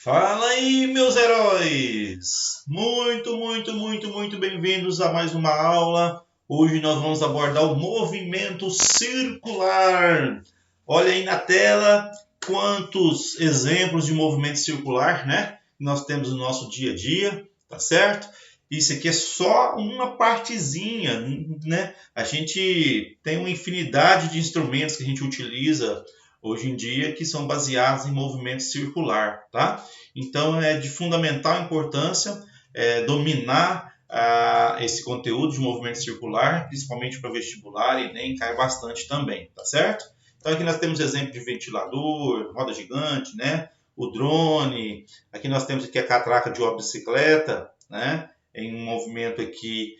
Fala aí, meus heróis! Muito bem-vindos a mais uma aula. Hoje nós vamos abordar o movimento circular. Olha aí na tela quantos exemplos de movimento circular, né? Nós temos no nosso dia a dia, tá certo? Isso aqui é só uma partezinha, né? A gente tem uma infinidade de instrumentos que a gente utiliza hoje em dia que são baseados em movimento circular, tá? Então é de fundamental importância dominar esse conteúdo de movimento circular, principalmente para vestibular, e nem cai bastante também, tá certo? Então aqui nós temos exemplo de ventilador, roda gigante, né? O drone, aqui nós temos aqui a catraca de uma bicicleta, né? Em um movimento aqui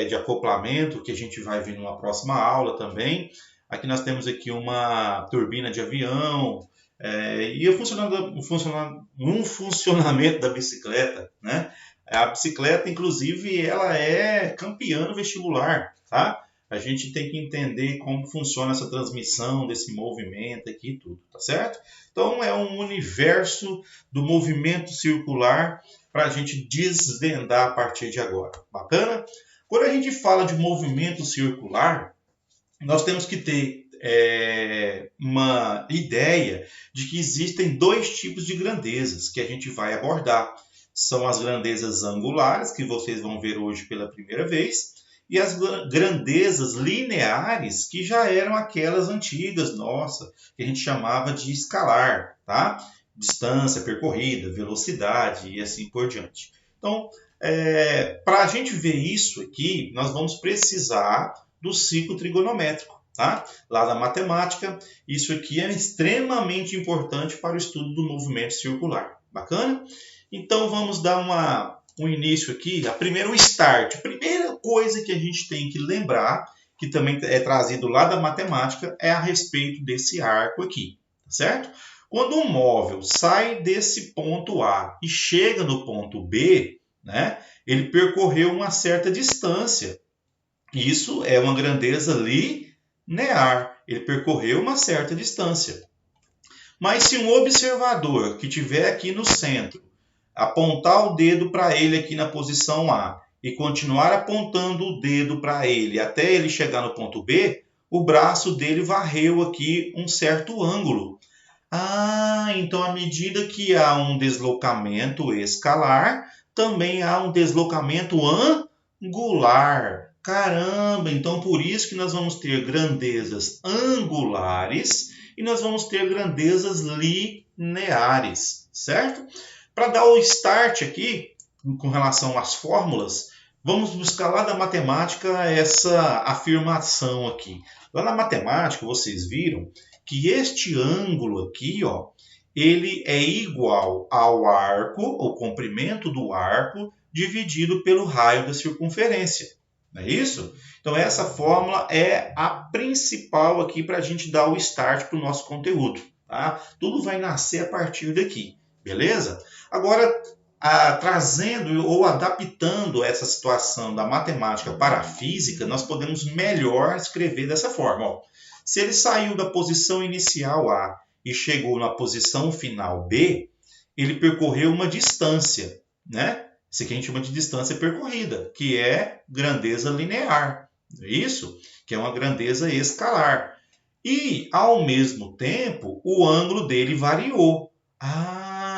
de acoplamento, que a gente vai ver numa próxima aula também. Aqui nós temos aqui uma turbina de avião, e o funcionamento da bicicleta, né? A bicicleta, inclusive, ela é campeã no vestibular, tá? A gente tem que entender como funciona essa transmissão desse movimento aqui e tudo, tá certo? Então, é um universo do movimento circular para a gente desvendar a partir de agora. Bacana? Quando a gente fala de movimento circular, nós temos que ter uma ideia de que existem dois tipos de grandezas que a gente vai abordar. São as grandezas angulares, que vocês vão ver hoje pela primeira vez, e as grandezas lineares, que já eram aquelas antigas, nossa, que a gente chamava de escalar, tá? Distância percorrida, velocidade e assim por diante. Então, para a gente ver isso aqui, nós vamos precisar do ciclo trigonométrico, tá? Lá da matemática, isso aqui é extremamente importante para o estudo do movimento circular. Bacana? Então vamos dar um início aqui, o start. A primeira coisa que a gente tem que lembrar, que também é trazido lá da matemática, é a respeito desse arco aqui, certo? Quando um móvel sai desse ponto A e chega no ponto B, né, ele percorreu uma certa distância. Isso é uma grandeza linear. Ele percorreu uma certa distância. Mas se um observador que estiver aqui no centro apontar o dedo para ele aqui na posição A e continuar apontando o dedo para ele até ele chegar no ponto B, o braço dele varreu aqui um certo ângulo. Então à medida que há um deslocamento escalar, também há um deslocamento angular. Caramba, então por isso que nós vamos ter grandezas angulares e nós vamos ter grandezas lineares, certo? Para dar o start aqui, com relação às fórmulas, vamos buscar lá da matemática essa afirmação aqui. Lá na matemática, vocês viram que este ângulo aqui, ó, ele é igual ao arco, o comprimento do arco, dividido pelo raio da circunferência. Não é isso? Então, essa fórmula é a principal aqui para a gente dar o start para o nosso conteúdo. Tá? Tudo vai nascer a partir daqui, beleza? Agora, trazendo ou adaptando essa situação da matemática para a física, nós podemos melhor escrever dessa forma. Ó. Se ele saiu da posição inicial A e chegou na posição final B, ele percorreu uma distância, né? Isso aqui a gente chama de distância percorrida, que é grandeza linear. Isso, que é uma grandeza escalar. E, ao mesmo tempo, o ângulo dele variou.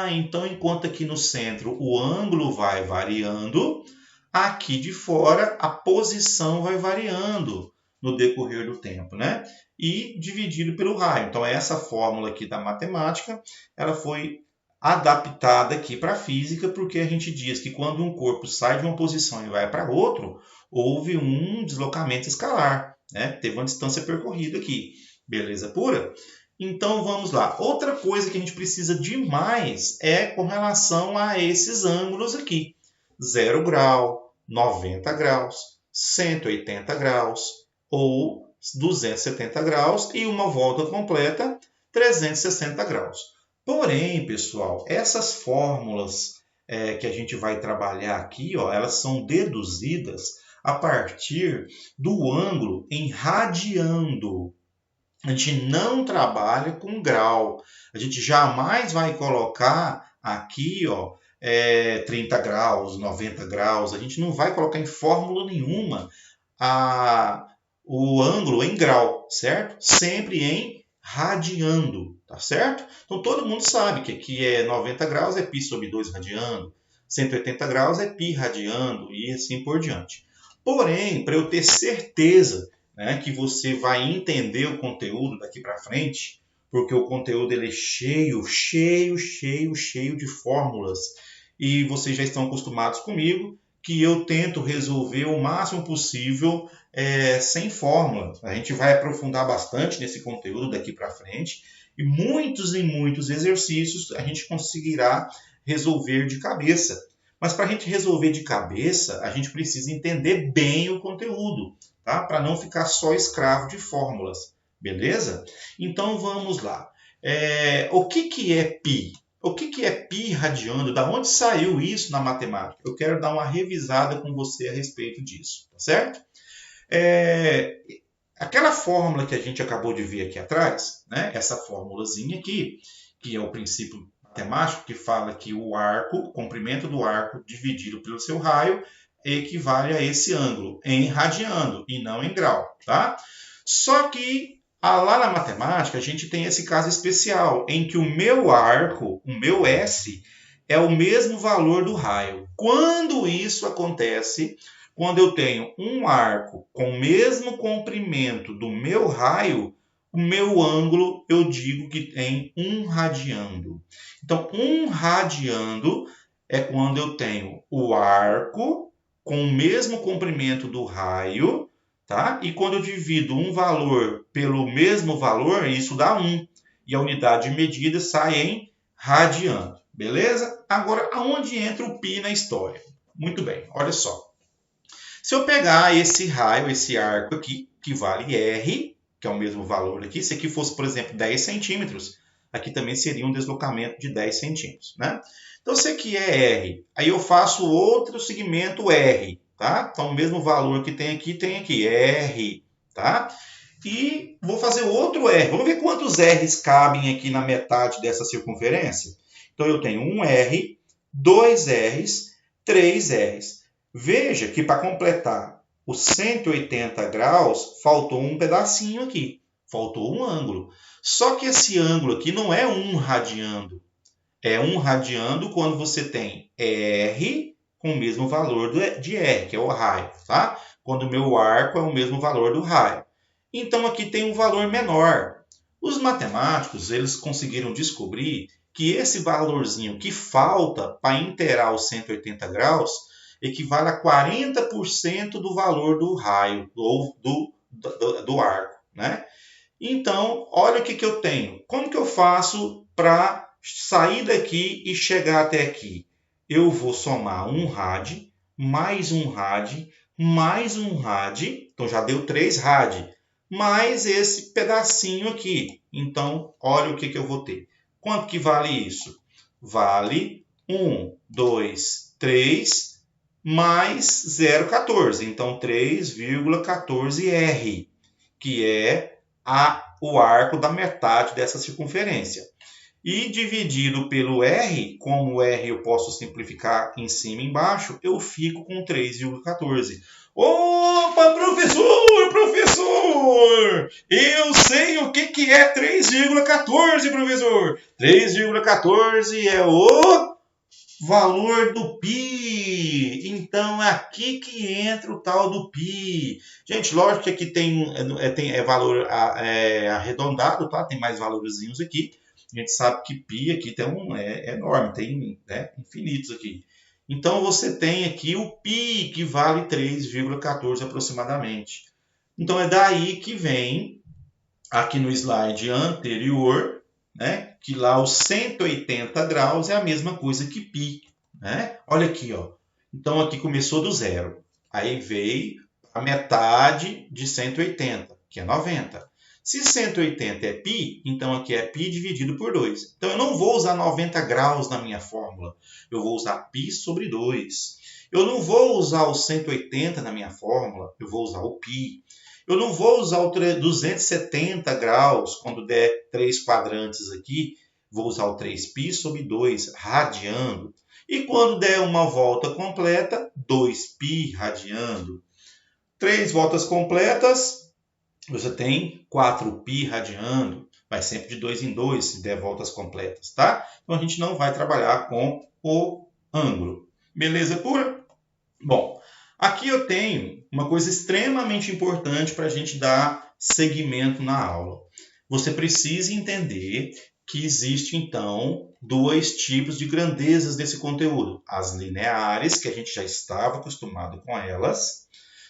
Então enquanto aqui no centro o ângulo vai variando, aqui de fora a posição vai variando no decorrer do tempo, né? E dividido pelo raio. Então essa fórmula aqui da matemática, ela foi adaptada aqui para a física, porque a gente diz que quando um corpo sai de uma posição e vai para outra, houve um deslocamento escalar, né? Teve uma distância percorrida aqui. Beleza pura? Então vamos lá. Outra coisa que a gente precisa demais é com relação a esses ângulos aqui. 0 grau, 90 graus, 180 graus ou 270 graus e uma volta completa, 360 graus. Porém, pessoal, essas fórmulas que a gente vai trabalhar aqui, ó, elas são deduzidas a partir do ângulo em radiando. A gente não trabalha com grau. A gente jamais vai colocar aqui, ó, 30 graus, 90 graus. A gente não vai colocar em fórmula nenhuma o ângulo em grau, certo? Sempre em radiando, tá certo? Então todo mundo sabe que aqui é 90 graus é π sobre 2 radiando, 180 graus é π radiando e assim por diante. Porém, para eu ter certeza, né, que você vai entender o conteúdo daqui para frente, porque o conteúdo ele é cheio de fórmulas e vocês já estão acostumados comigo que eu tento resolver o máximo possível sem fórmula. A gente vai aprofundar bastante nesse conteúdo daqui para frente e muitos exercícios a gente conseguirá resolver de cabeça. Mas para a gente resolver de cabeça, a gente precisa entender bem o conteúdo, tá? Para não ficar só escravo de fórmulas, beleza? Então vamos lá. O que é π? O que é π radiando? Da onde saiu isso na matemática? Eu quero dar uma revisada com você a respeito disso, tá certo? Aquela fórmula que a gente acabou de ver aqui atrás, né? Essa fórmulazinha aqui, que é o princípio matemático que fala que o comprimento do arco dividido pelo seu raio equivale a esse ângulo em radiando e não em grau, tá? Só que lá na matemática a gente tem esse caso especial em que o meu arco, o meu S, é o mesmo valor do raio. Quando isso acontece? Quando eu tenho um arco com o mesmo comprimento do meu raio, o meu ângulo eu digo que tem 1 radiando. Então, 1 radiando é quando eu tenho o arco com o mesmo comprimento do raio, tá? E quando eu divido um valor pelo mesmo valor, isso dá 1. E a unidade de medida sai em radiando, beleza? Agora, aonde entra o π na história? Muito bem, olha só. Se eu pegar esse raio, esse arco aqui, que vale R, que é o mesmo valor aqui, se aqui fosse, por exemplo, 10 centímetros, aqui também seria um deslocamento de 10 centímetros, né? Então, se aqui é R, aí eu faço outro segmento R, tá? Então, o mesmo valor que tem aqui, R, tá? E vou fazer outro R. Vamos ver quantos R's cabem aqui na metade dessa circunferência? Então, eu tenho um R, 2 R's, 3 R's. Veja que para completar os 180 graus, faltou um pedacinho aqui. Faltou um ângulo. Só que esse ângulo aqui não é 1 radiando. É 1 radiando quando você tem R com o mesmo valor de R, que é o raio, tá? Quando o meu arco é o mesmo valor do raio. Então, aqui tem um valor menor. Os matemáticos, eles conseguiram descobrir que esse valorzinho que falta para inteirar os 180 graus equivale a 40% do valor do raio, ou do arco, né? Então, olha o que eu tenho. Como que eu faço para sair daqui e chegar até aqui? Eu vou somar 1 rad, mais 1 rad, mais 1 rad, então já deu 3 rad, mais esse pedacinho aqui. Então, olha o que eu vou ter. Quanto que vale isso? Vale 1, 2, 3, mais 0,14. Então, 3,14 R, que é o arco da metade dessa circunferência. E dividido pelo R, como o R eu posso simplificar em cima e embaixo, eu fico com 3,14. Opa, professor! Eu sei o que é 3,14, professor! 3,14 é o valor do π. Então, é aqui que entra o tal do π. Gente, lógico que aqui tem valor arredondado, tá? Tem mais valorzinhos aqui. A gente sabe que π aqui tem é enorme, tem, né, infinitos aqui. Então, você tem aqui o π, que vale 3,14 aproximadamente. Então, é daí que vem, aqui no slide anterior, né, que lá os 180 graus é a mesma coisa que π. Né? Olha aqui, ó. Então, aqui começou do zero. Aí veio a metade de 180, que é 90. Se 180 é π, então aqui é π dividido por 2. Então, eu não vou usar 90 graus na minha fórmula. Eu vou usar π sobre 2. Eu não vou usar o 180 na minha fórmula. Eu vou usar o π. Eu não vou usar o 270 graus quando der 3 quadrantes aqui. vou usar o 3π sobre 2 radiando. E quando der uma volta completa, 2π radiando. 3 voltas completas, você tem 4π radiando. Vai sempre de 2 em 2 se der voltas completas, tá? Então a gente não vai trabalhar com o ângulo. Beleza pura? Bom, aqui eu tenho uma coisa extremamente importante para a gente dar seguimento na aula. Você precisa entender que existe, então, dois tipos de grandezas desse conteúdo. As lineares, que a gente já estava acostumado com elas,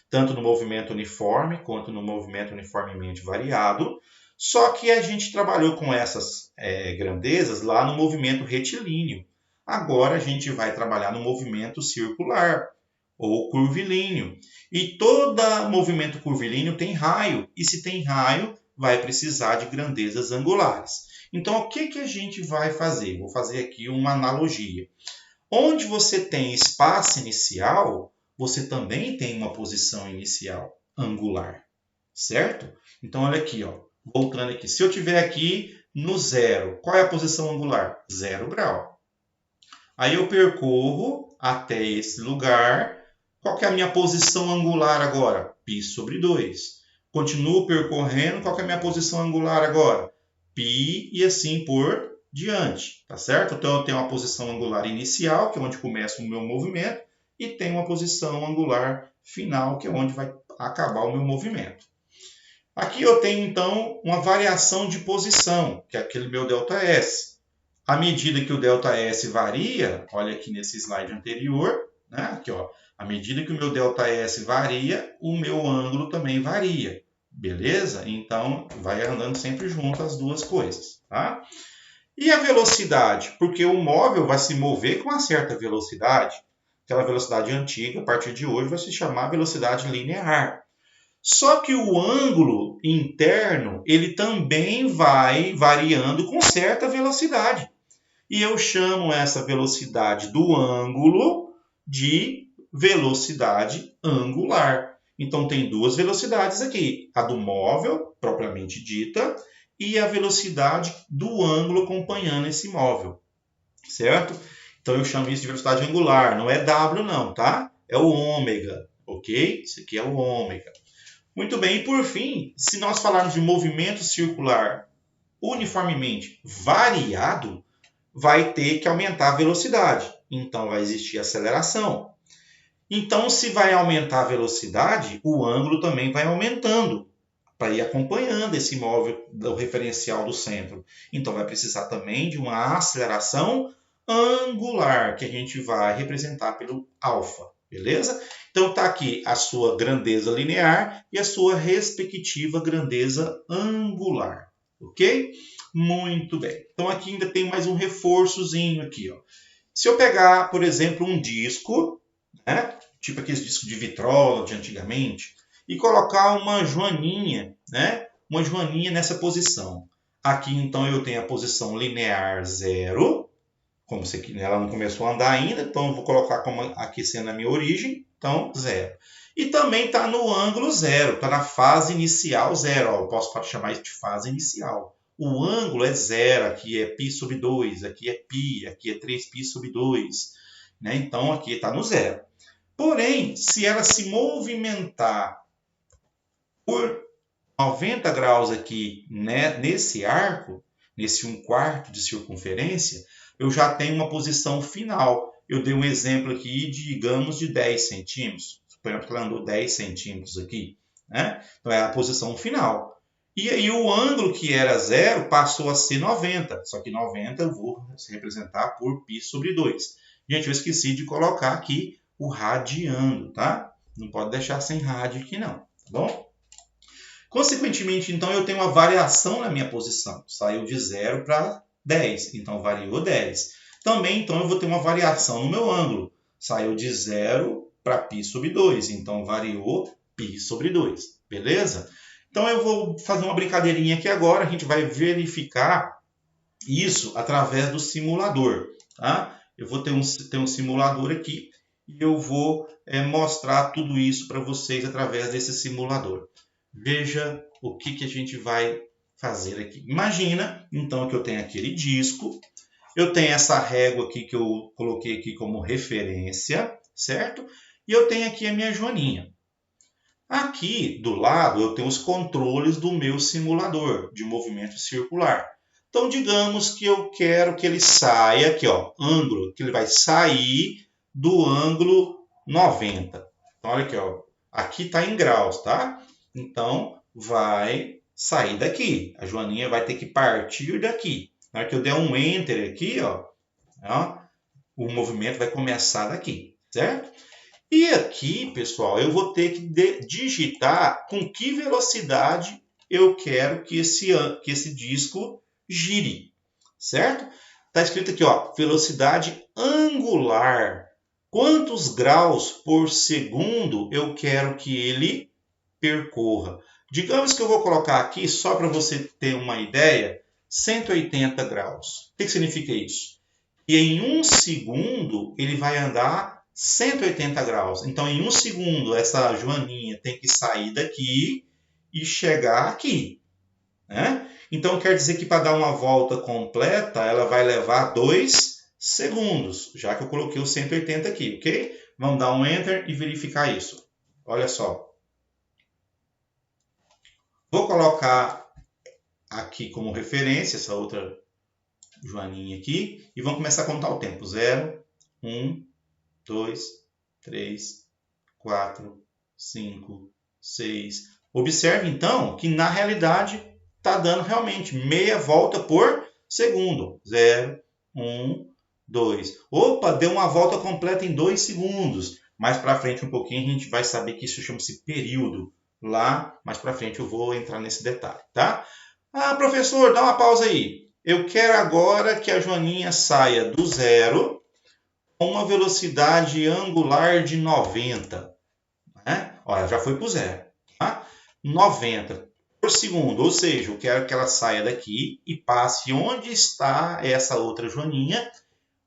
tanto no movimento uniforme quanto no movimento uniformemente variado. Só que a gente trabalhou com essas grandezas lá no movimento retilíneo. Agora a gente vai trabalhar no movimento circular ou curvilíneo. E todo movimento curvilíneo tem raio. E se tem raio, vai precisar de grandezas angulares. Então, o que a gente vai fazer? Vou fazer aqui uma analogia. Onde você tem espaço inicial, você também tem uma posição inicial angular, certo? Então, olha aqui, ó, voltando aqui. Se eu estiver aqui no zero, qual é a posição angular? 0 grau. Aí eu percorro até esse lugar. Qual que é a minha posição angular agora? π sobre 2. Continuo percorrendo. Qual que é a minha posição angular agora? π e assim por diante, tá certo? Então, eu tenho uma posição angular inicial, que é onde começa o meu movimento, e tenho uma posição angular final, que é onde vai acabar o meu movimento. Aqui eu tenho, então, uma variação de posição, que é aquele meu ΔS. À medida que o ΔS varia, olha aqui nesse slide anterior, né? Aqui, ó, à medida que o meu ΔS varia, o meu ângulo também varia. Beleza? Então, vai andando sempre junto as duas coisas, tá? E a velocidade? Porque o móvel vai se mover com uma certa velocidade. Aquela velocidade antiga, a partir de hoje, vai se chamar velocidade linear. Só que o ângulo interno, ele também vai variando com certa velocidade. E eu chamo essa velocidade do ângulo de velocidade angular. Então, tem duas velocidades aqui. A do móvel, propriamente dita, e a velocidade do ângulo acompanhando esse móvel. Certo? Então, eu chamo isso de velocidade angular. Não é W, não, tá? É o ômega, ok? Isso aqui é o ômega. Muito bem. E, por fim, se nós falarmos de movimento circular uniformemente variado, vai ter que aumentar a velocidade. Então, vai existir aceleração. Então, se vai aumentar a velocidade, o ângulo também vai aumentando, para ir acompanhando esse móvel do referencial do centro. Então, vai precisar também de uma aceleração angular, que a gente vai representar pelo alfa, beleza? Então, está aqui a sua grandeza linear e a sua respectiva grandeza angular, ok? Muito bem. Então, aqui ainda tem mais um reforçozinho aqui, ó. Se eu pegar, por exemplo, um disco, né? Tipo aqueles discos de vitrola de antigamente, e colocar uma joaninha, né? Uma joaninha nessa posição. Aqui, então, eu tenho a posição linear 0, como ela não começou a andar ainda, então eu vou colocar como aqui sendo a minha origem, então 0. E também está no ângulo 0, está na fase inicial 0. Ó, eu posso chamar isso de fase inicial. O ângulo é 0, aqui é π sobre 2, aqui é π, aqui é 3π sobre 2. Né? Então, aqui está no 0. Porém, se ela se movimentar por 90 graus aqui, né, nesse arco, nesse 1/4 de circunferência, eu já tenho uma posição final. Eu dei um exemplo aqui, digamos, de 10 centímetros. Suponhamos que ela andou 10 centímetros aqui. Né? Então, é a posição final. E aí, o ângulo que era 0 passou a ser 90. Só que 90 eu vou representar por π sobre 2. Gente, eu esqueci de colocar aqui o radiando, tá? Não pode deixar sem rádio aqui, não. Tá bom? Consequentemente, então, eu tenho uma variação na minha posição. Saiu de 0 para 10, então variou 10. Também, então, eu vou ter uma variação no meu ângulo. Saiu de 0 para π sobre 2, então variou π sobre 2. Beleza? Então, eu vou fazer uma brincadeirinha aqui agora. A gente vai verificar isso através do simulador. Tá? Eu vou ter um simulador aqui e eu vou mostrar tudo isso para vocês através desse simulador. Veja o que a gente vai fazer aqui? Imagina, então, que eu tenho aquele disco, eu tenho essa régua aqui que eu coloquei aqui como referência, certo? E eu tenho aqui a minha joaninha. Aqui do lado eu tenho os controles do meu simulador de movimento circular. Então, digamos que eu quero que ele saia aqui, ó, ângulo, que ele vai sair do ângulo 90. Então, olha aqui, ó, aqui está em graus, tá? Então, vai sair daqui. A joaninha vai ter que partir daqui. Na hora que eu der um Enter aqui, ó, o movimento vai começar daqui, certo? E aqui, pessoal, eu vou ter que digitar com que velocidade eu quero que esse disco gire, certo? Está escrito aqui, ó, velocidade angular. Quantos graus por segundo eu quero que ele percorra? Digamos que eu vou colocar aqui, só para você ter uma ideia, 180 graus. O que significa isso? E em 1 segundo ele vai andar 180 graus. Então, em 1 segundo, essa joaninha tem que sair daqui e chegar aqui, né? Então, quer dizer que para dar uma volta completa, ela vai levar 2 segundos, já que eu coloquei o 180 aqui, ok? Vamos dar um Enter e verificar isso. Olha só. Vou colocar aqui como referência essa outra joaninha aqui e vamos começar a contar o tempo. 0, 1, 2, 3, 4, 5, 6. Observe, então, que na realidade está dando realmente meia volta por segundo. 0, 1, 2. Opa, deu uma volta completa em 2 segundos. Mais para frente um pouquinho a gente vai saber que isso chama-se período. Lá, mais para frente eu vou entrar nesse detalhe, tá? Ah, professor, dá uma pausa aí. Eu quero agora que a joaninha saia do 0 com uma velocidade angular de 90. Né? Olha, já foi para o 0. Tá? 90 por segundo, ou seja, eu quero que ela saia daqui e passe onde está essa outra joaninha,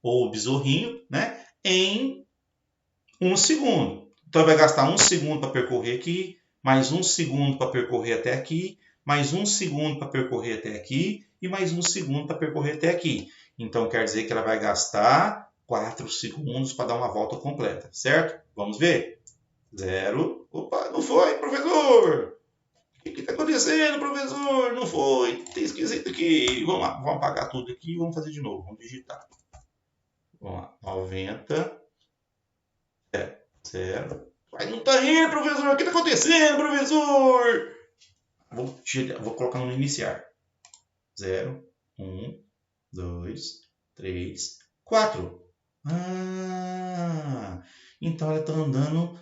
ou besorrinho, né? Em 1 segundo. Então, vai gastar 1 segundo para percorrer aqui, mais 1 segundo para percorrer até aqui, mais 1 segundo para percorrer até aqui e mais 1 segundo para percorrer até aqui. Então, quer dizer que ela vai gastar 4 segundos para dar uma volta completa, certo? Vamos ver. 0. Opa, não foi, professor! O que está acontecendo, professor? Não foi, tem esquisito aqui. Vamos lá, vamos apagar tudo aqui e vamos fazer de novo. Vamos digitar. Vamos lá, 90. 0. Mas não está indo, professor. O que está acontecendo, professor? Vou colocar no iniciar. 0, 1, 2, 3, 4. Então ela está andando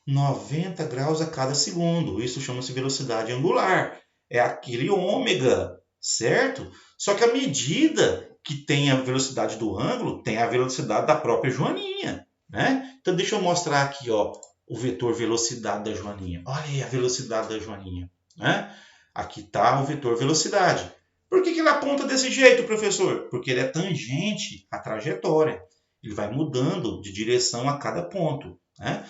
90 graus a cada segundo. Isso chama-se velocidade angular. É aquele ômega, certo? Só que à medida que tem a velocidade do ângulo, tem a velocidade da própria joaninha, né? Então deixa eu mostrar aqui, ó, o vetor velocidade da joaninha. Olha aí a velocidade da joaninha, né? Aqui está o vetor velocidade. Por que ele aponta desse jeito, professor? Porque ele é tangente à trajetória. Ele vai mudando de direção a cada ponto, né?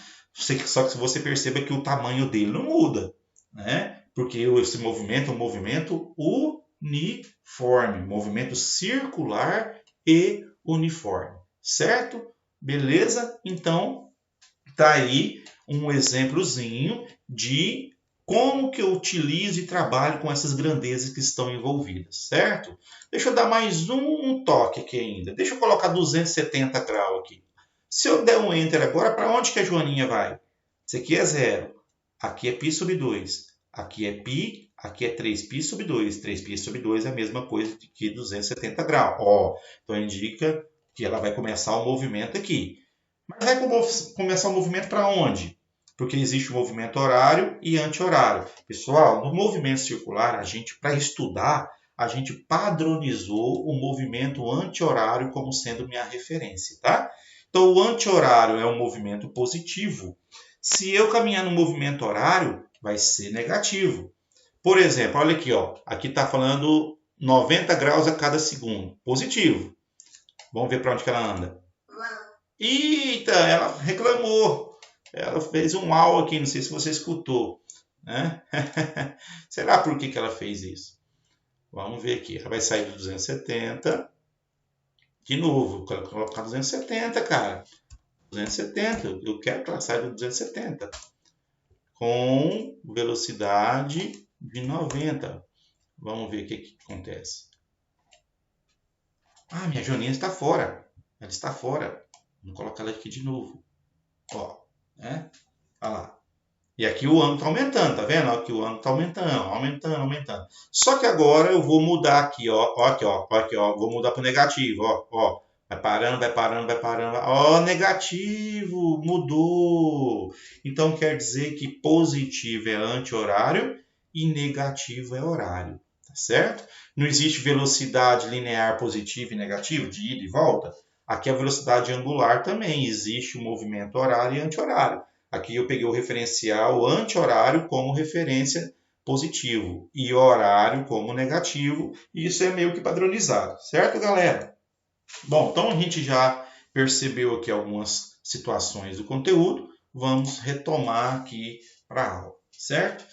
Só que você perceba que o tamanho dele não muda, né? Porque esse movimento é um movimento uniforme, movimento circular e uniforme, certo? Beleza? Então, tá aí um exemplozinho de como que eu utilizo e trabalho com essas grandezas que estão envolvidas, certo? Deixa eu dar mais um toque aqui ainda. Deixa eu colocar 270 graus aqui. Se eu der um Enter agora, para onde que a joaninha vai? Isso aqui é 0. Aqui é π sobre 2. Aqui é π, aqui é 3π sobre 2. 3π sobre 2 é a mesma coisa que 270 graus. Ó, então indica que ela vai começar o movimento aqui. Mas vai começar o movimento para onde? Porque existe o movimento horário e anti-horário. Pessoal, no movimento circular, para estudar, a gente padronizou o movimento anti-horário como sendo minha referência, tá? Então, o anti-horário é um movimento positivo. Se eu caminhar no movimento horário, vai ser negativo. Por exemplo, olha aqui, ó. Aqui está falando 90 graus a cada segundo. Positivo. Vamos ver para onde que ela anda. Eita, ela reclamou. Ela fez um au aqui, não sei se você escutou, né? Será por que ela fez isso? Vamos ver aqui. Ela vai sair do 270. De novo, vou colocar 270, cara. 270. Eu quero que ela saia do 270. Com velocidade de 90. Vamos ver o que acontece. Ah, minha joaninha está fora. Ela está fora. Vou colocar ela aqui de novo. Ó, né? Olha lá. E aqui o ângulo está aumentando, tá vendo? Aqui o ângulo está aumentando. Só que agora eu vou mudar aqui, ó. Aqui, ó. Vou mudar para o negativo, ó. Vai parando. Ó, negativo, mudou. Então quer dizer que positivo é anti-horário e negativo é horário, tá certo? Não existe velocidade linear positiva e negativa, de ida e volta. Aqui a velocidade angular também existe o movimento horário e anti-horário. Aqui eu peguei o referencial anti-horário como referência positivo e horário como negativo. E isso é meio que padronizado, certo, galera? Bom, então a gente já percebeu aqui algumas situações do conteúdo. Vamos retomar aqui para a aula, certo?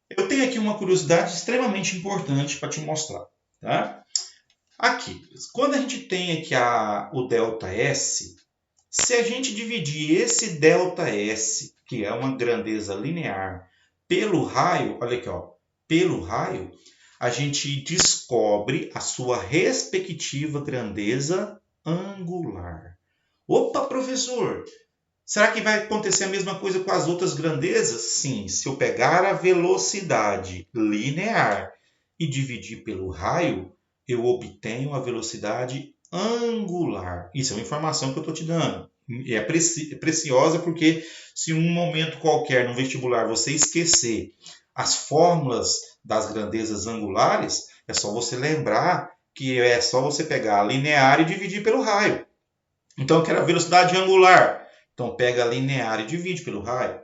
Eu tenho aqui uma curiosidade extremamente importante para te mostrar, tá? Aqui, quando a gente tem aqui o ΔS, se a gente dividir esse ΔS, que é uma grandeza linear, pelo raio, olha aqui, ó, pelo raio, a gente descobre a sua respectiva grandeza angular. Opa, professor! Será que vai acontecer a mesma coisa com as outras grandezas? Sim, se eu pegar a velocidade linear e dividir pelo raio, eu obtenho a velocidade angular. Isso é uma informação que eu estou te dando. É preciosa porque se em um momento qualquer no vestibular você esquecer as fórmulas das grandezas angulares, é só você lembrar que é só você pegar a linear e dividir pelo raio. Então eu quero a velocidade angular. Então pega a linear e divide pelo raio.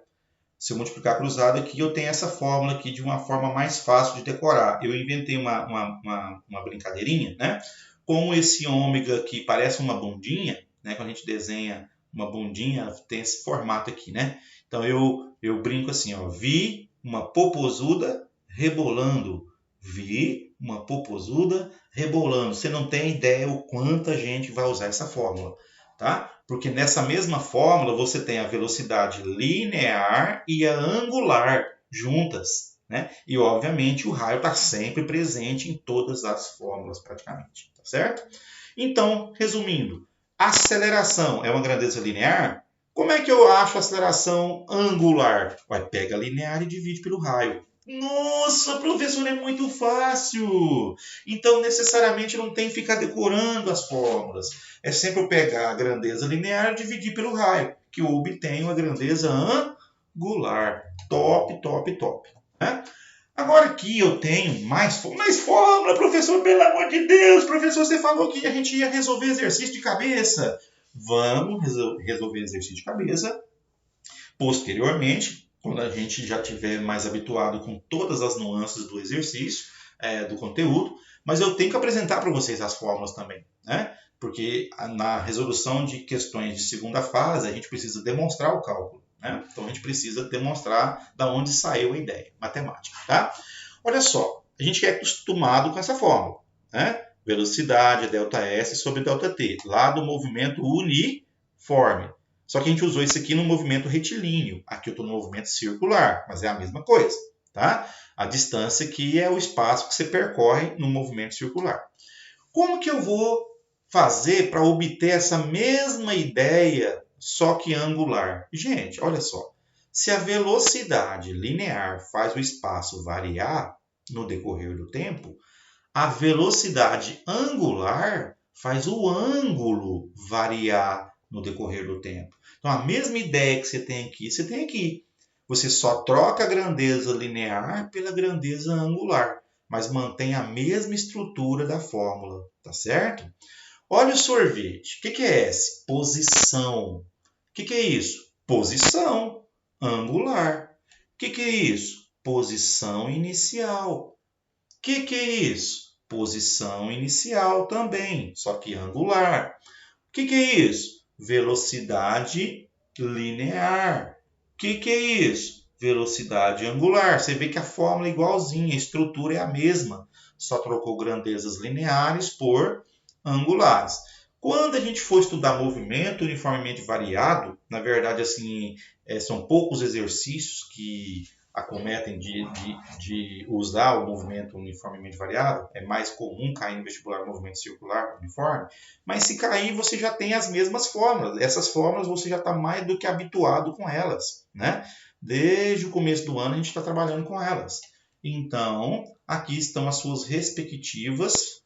Se eu multiplicar cruzado aqui, eu tenho essa fórmula aqui de uma forma mais fácil de decorar. Eu inventei uma brincadeirinha, né? Com esse ômega que parece uma bundinha, né? Quando a gente desenha uma bundinha, tem esse formato aqui, né? Então eu brinco assim, ó. Vi uma popozuda rebolando. Vi uma popozuda rebolando. Você não tem ideia o quanto a gente vai usar essa fórmula, tá? Porque nessa mesma fórmula você tem a velocidade linear e a angular juntas, né? E obviamente o raio está sempre presente em todas as fórmulas praticamente, tá certo? Então, resumindo, aceleração é uma grandeza linear? Como é que eu acho a aceleração angular? Vai, pega a linear e divide pelo raio. Nossa, professor, é muito fácil! Então, necessariamente, não tem que ficar decorando as fórmulas. É sempre eu pegar a grandeza linear e dividir pelo raio, que eu obtenho a grandeza angular. Top. Né? Agora aqui eu tenho mais fórmula, professor, pelo amor de Deus. Professor, você falou que a gente ia resolver exercício de cabeça. Vamos resolver exercício de cabeça posteriormente, quando a gente já estiver mais habituado com todas as nuances do exercício, do conteúdo, mas eu tenho que apresentar para vocês as fórmulas também, né? Porque na resolução de questões de segunda fase, a gente precisa demonstrar o cálculo, né? Então a gente precisa demonstrar de onde saiu a ideia, matemática, tá? Olha só, a gente é acostumado com essa fórmula, né? Velocidade é ΔS sobre ΔT, lá do movimento uniforme. Só que a gente usou isso aqui no movimento retilíneo. Aqui eu estou no movimento circular, mas é a mesma coisa, tá? A distância aqui é o espaço que você percorre no movimento circular. Como que eu vou fazer para obter essa mesma ideia, só que angular? Gente, olha só. Se a velocidade linear faz o espaço variar no decorrer do tempo, a velocidade angular faz o ângulo variar no decorrer do tempo. Então, a mesma ideia que você tem aqui, você tem aqui. Você só troca a grandeza linear pela grandeza angular, mas mantém a mesma estrutura da fórmula, tá certo? Olha o sorvete. O que é esse? Posição. O que é isso? Posição angular. O que é isso? Posição inicial. O que é isso? Posição inicial também, só que angular. O que é isso? Velocidade linear. O que é isso? Velocidade angular. Você vê que a fórmula é igualzinha, a estrutura é a mesma. só trocou grandezas lineares por angulares. Quando a gente for estudar movimento uniformemente variado, na verdade, assim, são poucos exercícios que acometem de usar o movimento uniformemente variado. É mais comum cair no vestibular movimento circular uniforme, mas se cair, você já tem as mesmas fórmulas. Essas fórmulas você já está mais do que habituado com elas, né? Desde o começo do ano a gente está trabalhando com elas. Então, aqui estão as suas respectivas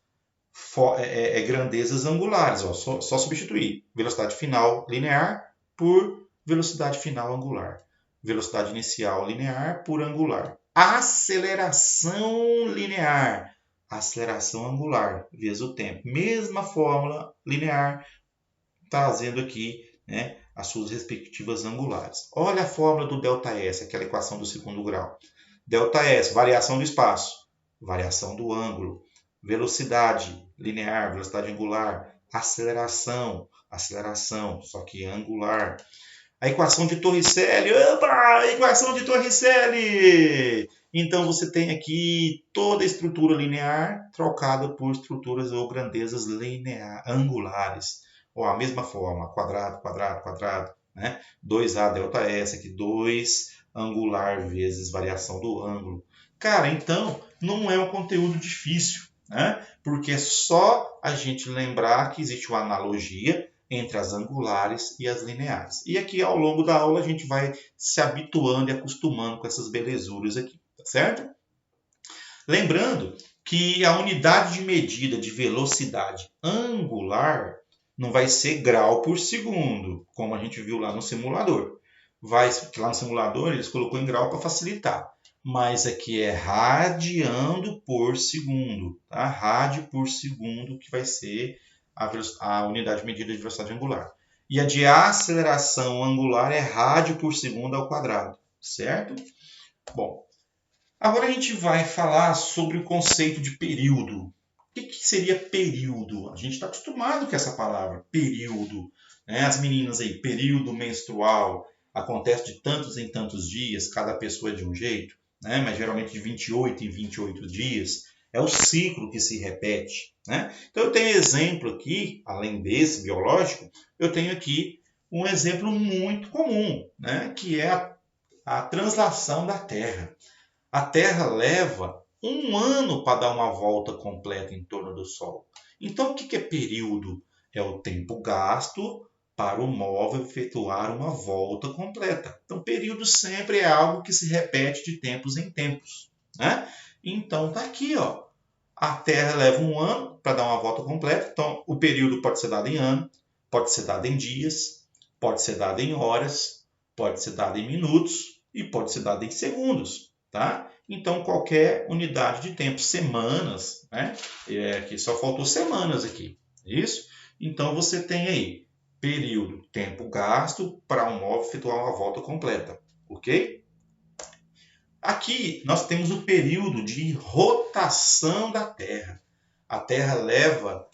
grandezas angulares. Ó, só substituir velocidade final linear por velocidade final angular. Velocidade inicial linear por angular. Aceleração linear. Aceleração angular, vezes o tempo. Mesma fórmula linear, trazendo aqui, né, as suas respectivas angulares. Olha a fórmula do ΔS, aquela equação do segundo grau. ΔS, variação do espaço, variação do ângulo, velocidade linear, velocidade angular, aceleração, só que angular. A equação de Torricelli, opa, equação de Torricelli! Então você tem aqui toda a estrutura linear trocada por estruturas ou grandezas angulares. Ou a mesma forma, quadrado, quadrado, quadrado, né? 2A ΔS, aqui 2 angular vezes variação do ângulo. Cara, então não é um conteúdo difícil, né? Porque é só a gente lembrar que existe uma analogia entre as angulares e as lineares. E aqui ao longo da aula a gente vai se habituando e acostumando com essas belezuras aqui, tá certo? Lembrando que a unidade de medida de velocidade angular não vai ser grau por segundo, como a gente viu lá no simulador. Lá no simulador eles colocou em grau para facilitar, mas aqui é radiando por segundo, tá? Rádio por segundo que vai ser a unidade de medida de velocidade angular. E a de aceleração angular é rádio por segundo ao quadrado, certo? Bom, agora a gente vai falar sobre o conceito de período. O que seria período? A gente está acostumado com essa palavra, período. Né? As meninas aí, período menstrual, acontece de tantos em tantos dias, cada pessoa é de um jeito, né? Mas geralmente de 28 em 28 dias. É o ciclo que se repete, né? Então eu tenho exemplo aqui, além desse biológico, eu tenho aqui um exemplo muito comum, né? Que é a translação da Terra. A Terra leva um ano para dar uma volta completa em torno do Sol. Então o que é período? É o tempo gasto para o móvel efetuar uma volta completa. Então período sempre é algo que se repete de tempos em tempos, né? Então tá aqui, ó. A Terra leva um ano para dar uma volta completa. Então, o período pode ser dado em ano, pode ser dado em dias, pode ser dado em horas, pode ser dado em minutos e pode ser dado em segundos, tá? Então, qualquer unidade de tempo, semanas, né? Aqui só faltou semanas aqui, isso? Então, você tem aí período, tempo gasto para um móvel efetuar uma volta completa, ok? Aqui nós temos o período de rotação da Terra. A Terra leva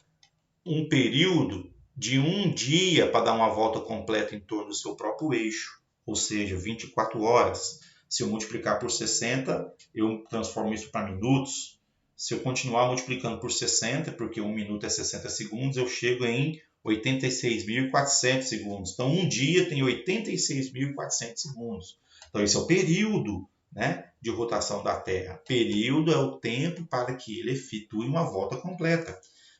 um período de um dia para dar uma volta completa em torno do seu próprio eixo, ou seja, 24 horas. Se eu multiplicar por 60, eu transformo isso para minutos. Se eu continuar multiplicando por 60, porque um minuto é 60 segundos, eu chego em 86.400 segundos. Então, um dia tem 86.400 segundos. Então, esse é o período, né, de rotação da Terra. Período é o tempo para que ele efetue uma volta completa.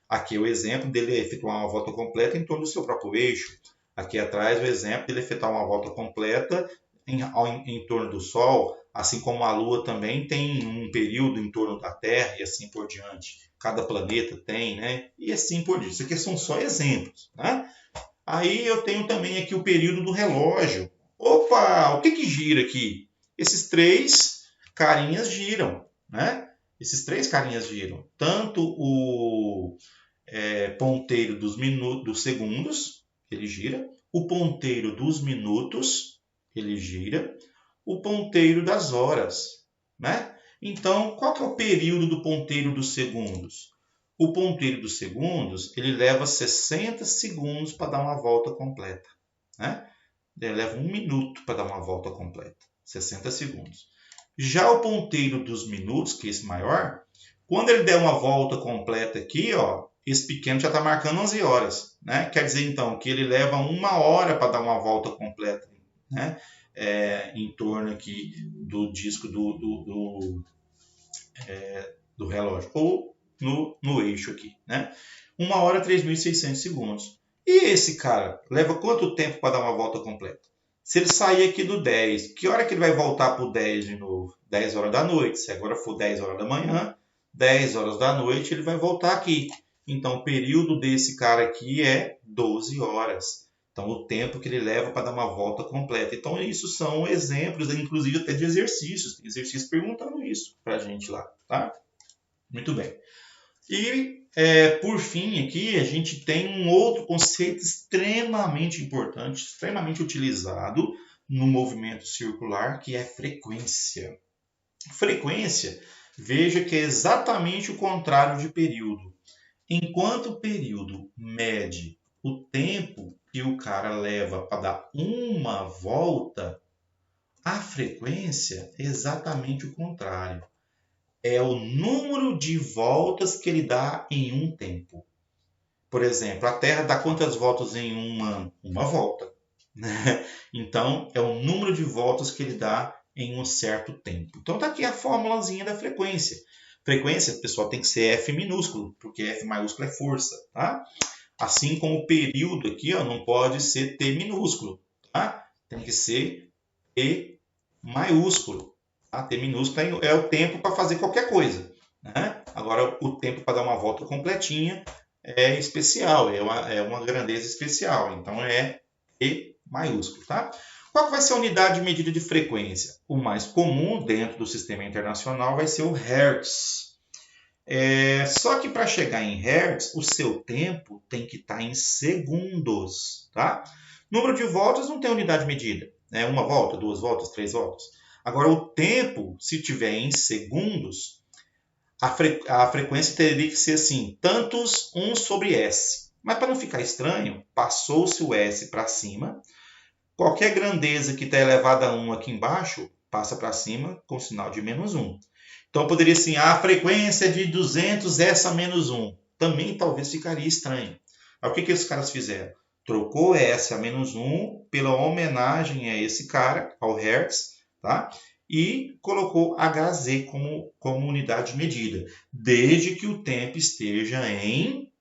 Aqui é o exemplo dele efetuar uma volta completa em torno do seu próprio eixo. Aqui atrás o exemplo dele efetuar uma volta completa em torno do Sol, assim como a Lua também tem um período em torno da Terra e assim por diante. Cada planeta tem, né? E assim por diante. Isso aqui são só exemplos, né? Aí eu tenho também aqui o período do relógio. Opa, o que gira aqui? Esses três carinhas giram, né? Esses três carinhas giram. Tanto o ponteiro dos segundos, ele gira. O ponteiro dos minutos, ele gira. O ponteiro das horas, né? Então, qual que é o período do ponteiro dos segundos? O ponteiro dos segundos, ele leva 60 segundos para dar uma volta completa, né? Ele leva 1 minuto para dar uma volta completa, 60 segundos. Já o ponteiro dos minutos, que é esse maior, Quando ele der uma volta completa aqui, ó, esse pequeno já está marcando 11 horas. Né? Quer dizer, então, que ele leva 1 hora para dar uma volta completa, né? Em torno aqui do disco do relógio, ou no eixo aqui. Né? 1 hora, 3.600 segundos. E esse cara leva quanto tempo para dar uma volta completa? Se ele sair aqui do 10, que hora que ele vai voltar para o 10 de novo? 10 horas da noite. Se agora for 10 horas da manhã, 10 horas da noite, ele vai voltar aqui. Então, o período desse cara aqui é 12 horas. Então, o tempo que ele leva para dar uma volta completa. Então, isso são exemplos, inclusive até de exercícios. Tem exercícios perguntando isso para a gente lá, tá? Muito bem. E, por fim, aqui a gente tem um outro conceito extremamente importante, extremamente utilizado no movimento circular, que é frequência. Frequência, veja que é exatamente o contrário de período. Enquanto o período mede o tempo que o cara leva para dar uma volta, a frequência é exatamente o contrário. É o número de voltas que ele dá em um tempo. Por exemplo, a Terra dá quantas voltas em uma volta? Né? Então, é o número de voltas que ele dá em um certo tempo. Então, está aqui a formulazinha da frequência. Frequência, pessoal, tem que ser F minúsculo, porque F maiúsculo é força. Tá? Assim como o período aqui, ó, não pode ser T minúsculo. Tá? Tem que ser E maiúsculo. Tá? T minúsculo é o tempo para fazer qualquer coisa. Né? Agora, o tempo para dar uma volta completinha é especial, é uma grandeza especial. Então, é E maiúsculo. Tá? Qual que vai ser a unidade de medida de frequência? O mais comum dentro do sistema internacional vai ser o Hertz. Só que para chegar em Hertz, o seu tempo tem que estar em segundos. Tá? Número de voltas não tem unidade de medida. Né? 1 volta, 2 voltas, 3 voltas. Agora, o tempo, se tiver em segundos, a frequência teria que ser assim, tantos 1 sobre S. Mas para não ficar estranho, passou-se o S para cima. Qualquer grandeza que está elevada a 1 aqui embaixo, passa para cima com sinal de menos 1. Então, poderia assim, a frequência é de 200 S a menos 1. Também talvez ficaria estranho. Aí, o que os caras fizeram? Trocou S a menos 1 pela homenagem a esse cara, ao Hertz, tá? E colocou Hz como unidade de medida, desde que o tempo esteja em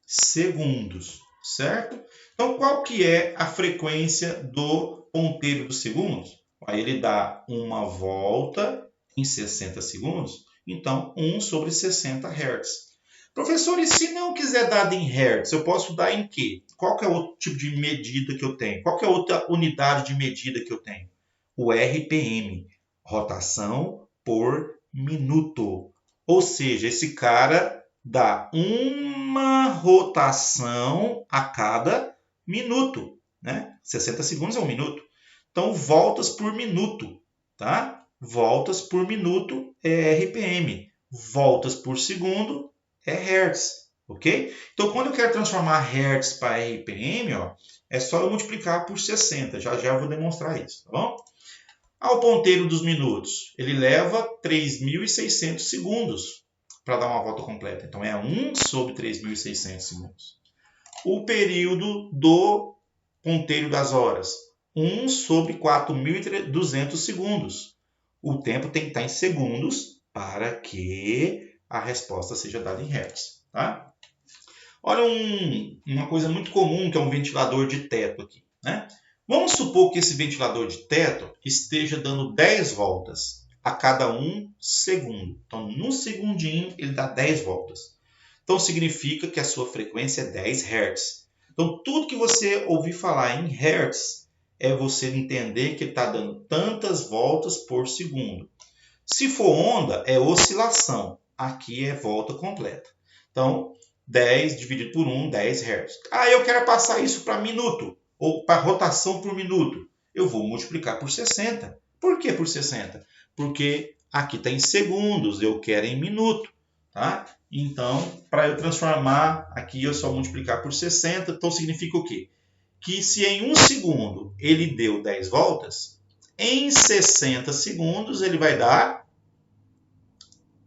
segundos, certo? Então, qual que é a frequência do ponteiro dos segundos? Aí ele dá uma volta em 60 segundos, então 1 sobre 60 Hz. Professor, e se não quiser dar em Hz, eu posso dar em quê? Qual que é o outro tipo de medida que eu tenho? Qual que é a outra unidade de medida que eu tenho? O RPM, rotação por minuto. Ou seja, esse cara dá uma rotação a cada minuto, né? 60 segundos é 1 minuto. Então, voltas por minuto, tá? Voltas por minuto é RPM. Voltas por segundo é Hertz, ok? Então, quando eu quero transformar Hertz para RPM, ó, é só eu multiplicar por 60. Já já eu vou demonstrar isso, tá bom? Ao ponteiro dos minutos, ele leva 3.600 segundos para dar uma volta completa. Então, é 1 sobre 3.600 segundos. O período do ponteiro das horas, 1 sobre 4.200 segundos. O tempo tem que estar em segundos para que a resposta seja dada em Hertz. Tá? Olha uma coisa muito comum, que é um ventilador de teto aqui. Né? Vamos supor que esse ventilador de teto esteja dando 10 voltas a cada 1 segundo. Então, num segundinho, ele dá 10 voltas. Então, significa que a sua frequência é 10 Hz. Então, tudo que você ouvir falar em Hertz é você entender que ele está dando tantas voltas por segundo. Se for onda, é oscilação. Aqui é volta completa. Então, 10 dividido por 1, 10 Hz. Ah, eu quero passar isso para minuto, ou para rotação por minuto. Eu vou multiplicar por 60. Por que por 60? Porque aqui está em segundos, eu quero em minuto. Tá? Então, para eu transformar aqui, eu só multiplicar por 60. Então, significa o quê? Que se em 1 segundo ele deu 10 voltas, em 60 segundos ele vai dar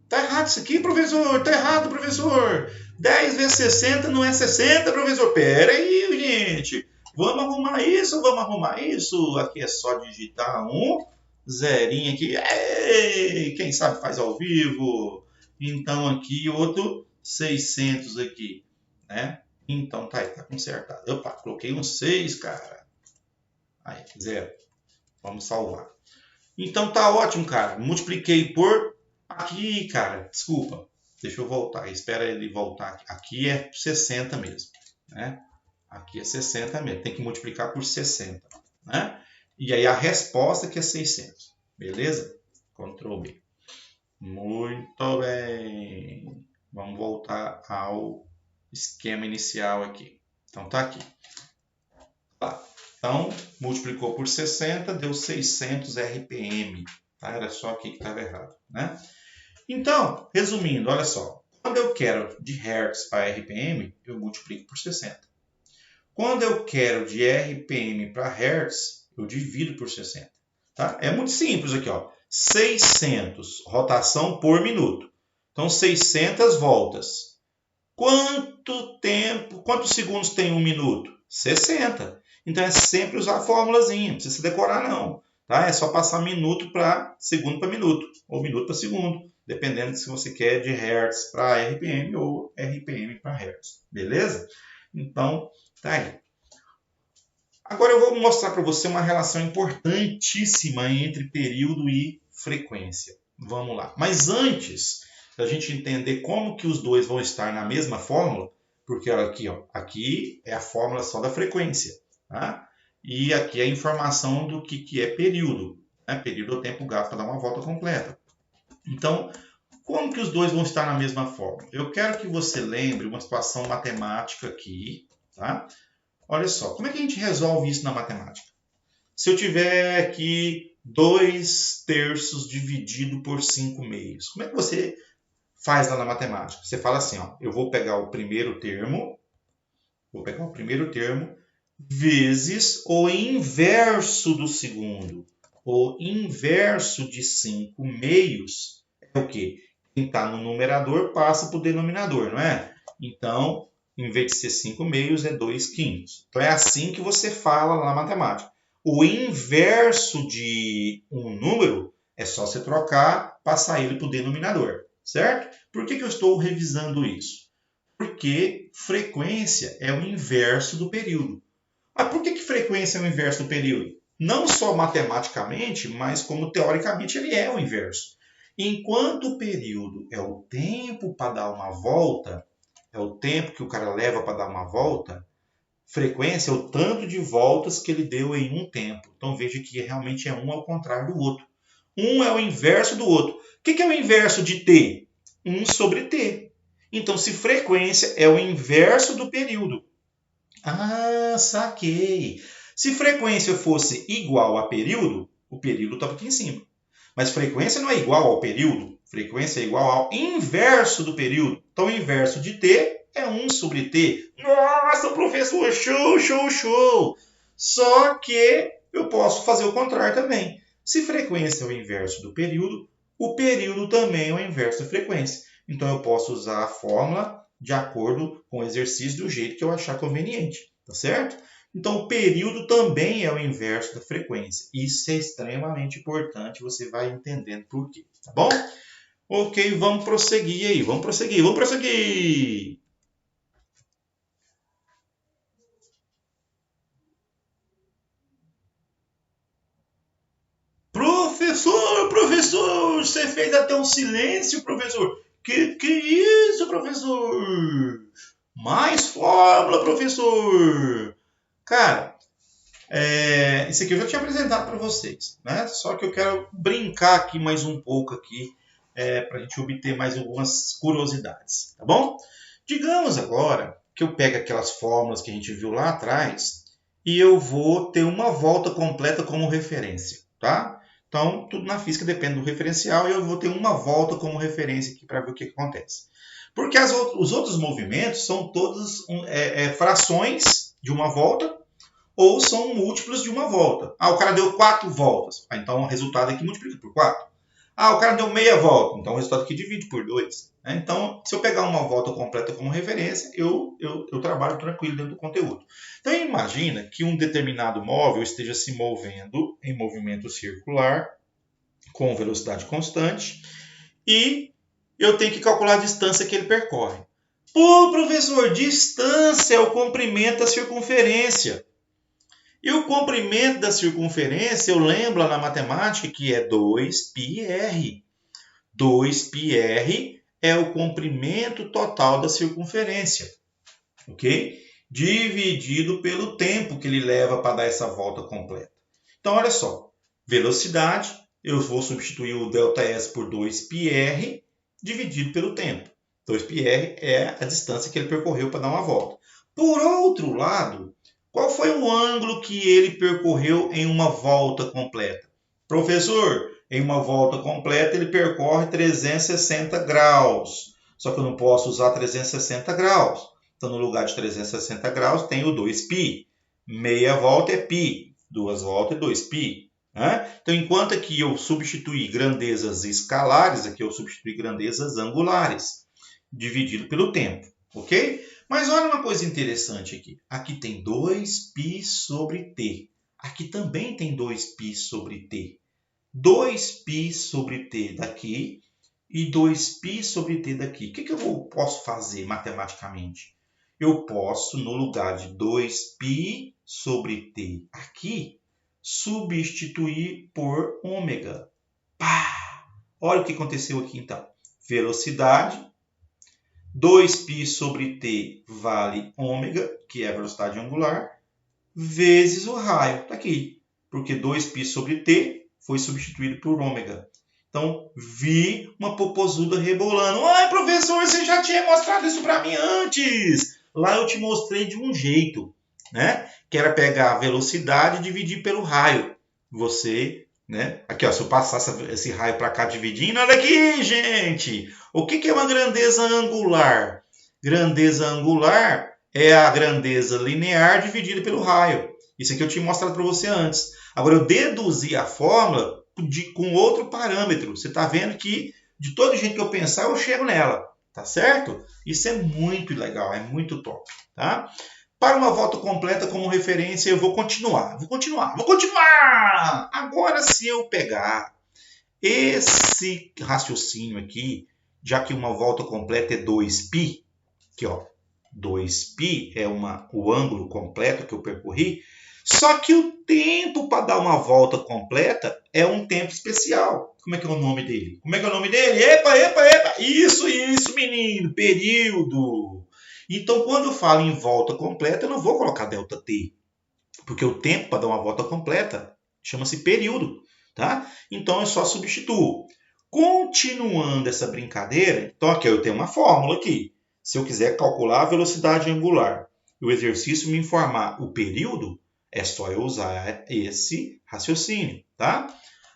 Tá errado isso aqui, professor. Tá errado, professor. 10 vezes 60 não é 60, professor. Pera aí, gente. Vamos arrumar isso, vamos arrumar isso. Aqui é só digitar um zerinho aqui. Ei, quem sabe faz ao vivo. Então aqui outro 600 aqui, né? Então tá aí, tá consertado. Opa, coloquei um 6, cara. Aí, 0. Vamos salvar. Então tá ótimo, cara. Multipliquei por aqui, cara. Desculpa. Deixa eu voltar. Espera ele voltar. Aqui é 60 mesmo, né? Aqui é 60 mesmo. Tem que multiplicar por 60, né? E aí a resposta que é 600. Beleza? Ctrl B. Muito bem. Vamos voltar ao esquema inicial aqui. Então tá aqui. Tá. Então, multiplicou por 60, deu 600 RPM. Tá? Era só aqui que estava errado, né? Então, resumindo, olha só. Quando eu quero de Hertz para RPM, eu multiplico por 60. Quando eu quero de RPM para Hertz, eu divido por 60. Tá? É muito simples aqui, ó. 600 rotação por minuto. Então, 600 voltas. Quantos segundos tem um minuto? 60. Então, é sempre usar a formulazinha. Não precisa decorar, não. Tá? É só passar minuto para segundo para minuto. Ou minuto para segundo. Dependendo de se você quer de Hertz para RPM ou RPM para Hertz. Beleza? Então, tá aí. Agora eu vou mostrar para você uma relação importantíssima entre período e frequência. Vamos lá. Mas antes da gente entender como que os dois vão estar na mesma fórmula, porque olha aqui, ó, aqui é a fórmula só da frequência, tá? E aqui é a informação do que é período. Né? Período é o tempo gasto para dar uma volta completa. Então, como que os dois vão estar na mesma fórmula? Eu quero que você lembre uma situação matemática aqui, tá? Olha só, como é que a gente resolve isso na matemática? Se eu tiver aqui 2/3 dividido por 5/2, como é que você faz lá na matemática? Você fala assim, ó, eu vou pegar o primeiro termo, vezes o inverso do segundo. O inverso de 5/2 é o quê? Quem está no numerador passa para o denominador, não é? Então, em vez de ser 5/2, é 2/5. Então, é assim que você fala lá na matemática. O inverso de um número é só você trocar, passar ele para o denominador, certo? Por que eu estou revisando isso? Porque frequência é o inverso do período. Mas por que frequência é o inverso do período? Não só matematicamente, mas como teoricamente ele é o inverso. Enquanto o período é o tempo para dar uma volta, é o tempo que o cara leva para dar uma volta, frequência é o tanto de voltas que ele deu em um tempo. Então veja que realmente é um ao contrário do outro. Um é o inverso do outro. O que é o inverso de t? 1 sobre t. Então, se frequência é o inverso do período. Ah, saquei. Se frequência fosse igual a período, o período estava aqui em cima. Mas frequência não é igual ao período. Frequência é igual ao inverso do período. Então, o inverso de t é 1 sobre t. Nossa, professor, show, show, show! Só que eu posso fazer o contrário também. Se frequência é o inverso do período, o período também é o inverso da frequência. Então, eu posso usar a fórmula de acordo com o exercício do jeito que eu achar conveniente, tá certo? Então, o período também é o inverso da frequência. Isso é extremamente importante, você vai entendendo por quê, tá bom? Ok, vamos prosseguir aí, vamos prosseguir! Professor, você fez até um silêncio, professor. Que isso, professor? Mais fórmula, professor! Cara, isso aqui eu já tinha apresentado para vocês, né? Só que eu quero brincar aqui mais um pouco aqui, para a gente obter mais algumas curiosidades, tá bom? Digamos agora que eu pego aquelas fórmulas que a gente viu lá atrás e eu vou ter uma volta completa como referência, tá? Então, tudo na física depende do referencial e eu vou ter uma volta como referência aqui para ver o que acontece. Porque os outros movimentos são todos frações de uma volta ou são múltiplos de uma volta. Ah, o cara deu 4 voltas. Então, o resultado aqui multiplica por 4. Ah, o cara deu meia volta, então o resultado aqui divide por 2. Né? Então, se eu pegar uma volta completa como referência, eu trabalho tranquilo dentro do conteúdo. Então, imagina que um determinado móvel esteja se movendo em movimento circular, com velocidade constante, e eu tenho que calcular a distância que ele percorre. Pô, professor, distância é o comprimento da circunferência. E o comprimento da circunferência, eu lembro lá na matemática que é 2πr. 2πr é o comprimento total da circunferência, ok? Dividido pelo tempo que ele leva para dar essa volta completa. Então, olha só, velocidade, eu vou substituir o ΔS por 2πr dividido pelo tempo. 2πr é a distância que ele percorreu para dar uma volta. Por outro lado, qual foi o ângulo que ele percorreu em uma volta completa? Professor, em uma volta completa ele percorre 360 graus. Só que eu não posso usar 360 graus. Então, no lugar de 360 graus, tem o 2π. Meia volta é π. Duas voltas é 2π. Né? Então, enquanto aqui eu substituir grandezas escalares, aqui eu substituir grandezas angulares, dividido pelo tempo. Ok? Mas olha uma coisa interessante aqui. Aqui tem 2π sobre t. Aqui também tem 2π sobre t. 2π sobre t daqui e 2π sobre t daqui. O que eu posso fazer matematicamente? Eu posso, no lugar de 2π sobre t aqui, substituir por ômega. Pá! Olha o que aconteceu aqui então. Velocidade. 2π sobre t vale ômega, que é a velocidade angular, vezes o raio. Está aqui. Porque 2π sobre t foi substituído por ômega. Então, vi uma popozuda rebolando. Ai, professor, você já tinha mostrado isso para mim antes. Lá eu te mostrei de um jeito, né? Que era pegar a velocidade e dividir pelo raio. Você, né? Aqui, ó, se eu passar esse raio para cá dividindo, olha aqui, gente. O que é uma grandeza angular? Grandeza angular é a grandeza linear dividida pelo raio. Isso aqui eu tinha mostrado para você antes. Agora, eu deduzi a fórmula com outro parâmetro. Você está vendo que, de todo jeito que eu pensar, eu chego nela. Tá certo? Isso é muito legal, é muito top. Tá? Para uma volta completa como referência, eu vou continuar. Agora, se eu pegar esse raciocínio aqui, já que uma volta completa é 2π, aqui, ó, 2π é o ângulo completo que eu percorri, só que o tempo para dar uma volta completa é um tempo especial. Como é que é o nome dele? Epa! Isso, menino! Período! Então, quando eu falo em volta completa, eu não vou colocar ΔT. Porque o tempo para dar uma volta completa chama-se período. Tá? Então, eu só substituo. Continuando essa brincadeira, então aqui eu tenho uma fórmula aqui. Se eu quiser calcular a velocidade angular e o exercício me informar o período, é só eu usar esse raciocínio, tá?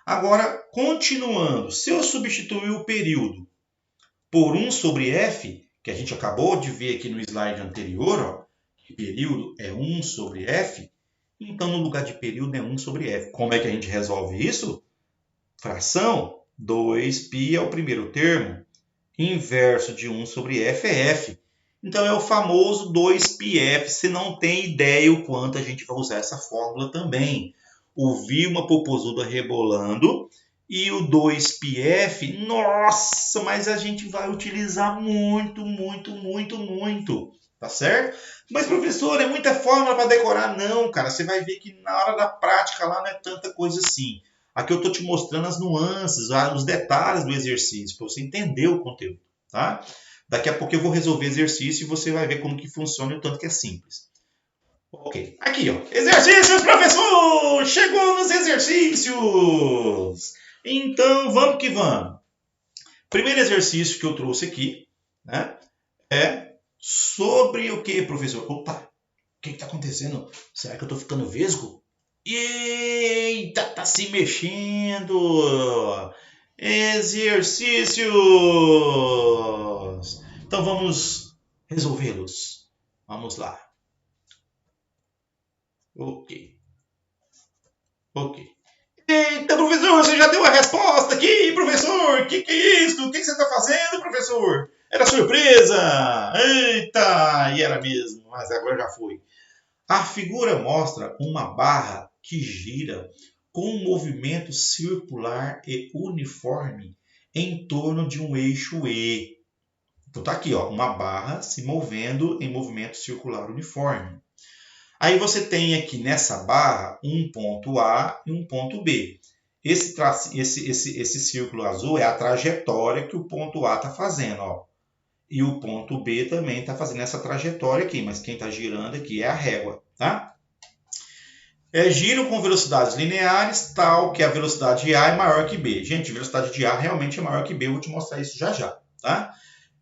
Agora, continuando, se eu substituir o período por 1 sobre f, que a gente acabou de ver aqui no slide anterior, ó, que período é 1 sobre f, então no lugar de período é 1 sobre f. Como é que a gente resolve isso? Fração, 2π é o primeiro termo, inverso de 1 sobre f é f. Então, é o famoso 2πf. Você não tem ideia o quanto a gente vai usar essa fórmula também. Ouvi uma popozuda rebolando e o 2πf, nossa, mas a gente vai utilizar muito. Tá certo? Mas, professor, é muita fórmula para decorar? Não, cara. Você vai ver que na hora da prática lá não é tanta coisa assim. Aqui eu estou te mostrando as nuances, os detalhes do exercício, para você entender o conteúdo. Tá? Daqui a pouco eu vou resolver exercício e você vai ver como que funciona e o tanto que é simples. Ok. Aqui, ó. Exercícios, professor! Chegou nos exercícios! Então, vamos que vamos. Primeiro exercício que eu trouxe aqui, né, é sobre o que, professor? Opa! O que está acontecendo? Será que eu estou ficando vesgo? Eita, tá se mexendo! Exercícios! Então vamos resolvê-los. Vamos lá. Ok. Eita, professor, você já deu a resposta aqui, professor. Que é isso? O que você está fazendo, professor? Era surpresa. Eita, e era mesmo, mas agora já foi. A figura mostra uma barra que gira com um movimento circular e uniforme em torno de um eixo E. Então tá aqui, ó, uma barra se movendo em movimento circular uniforme. Aí você tem aqui nessa barra um ponto A e um ponto B. Esse círculo azul é a trajetória que o ponto A está fazendo, ó. E o ponto B também está fazendo essa trajetória aqui, mas quem está girando aqui é a régua, tá? Giram com velocidades lineares, tal que a velocidade de A é maior que B. Gente, a velocidade de A realmente é maior que B, eu vou te mostrar isso já já, tá?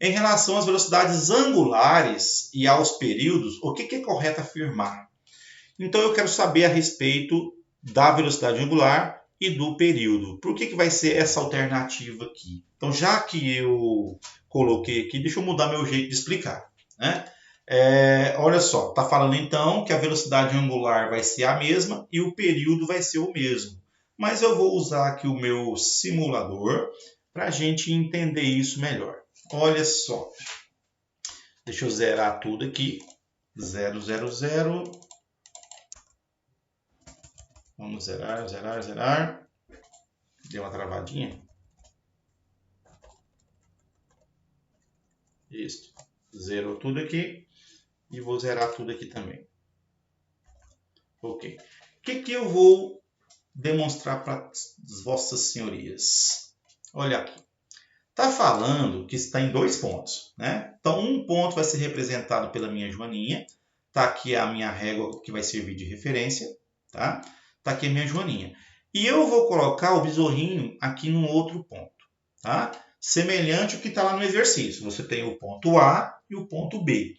Em relação às velocidades angulares e aos períodos, o que é correto afirmar? Então eu quero saber a respeito da velocidade angular e do período. Por que vai ser essa alternativa aqui? Então, já que eu coloquei aqui, deixa eu mudar meu jeito de explicar, né? Olha só, está falando então que a velocidade angular vai ser a mesma e o período vai ser o mesmo. Mas eu vou usar aqui o meu simulador para a gente entender isso melhor. Olha só, deixa eu zerar tudo aqui. 0, 0, 0. Vamos zerar, zerar, zerar. Deu uma travadinha. Isso. Zerou tudo aqui. E vou zerar tudo aqui também. Ok. O que eu vou demonstrar para as vossas senhorias? Olha aqui. Está falando que está em 2 pontos, né? Então, um ponto vai ser representado pela minha joaninha. Está aqui a minha régua que vai servir de referência, tá? Está aqui a minha joaninha. E eu vou colocar o besorrinho aqui num outro ponto, tá? Semelhante ao que está lá no exercício. Você tem o ponto A e o ponto B.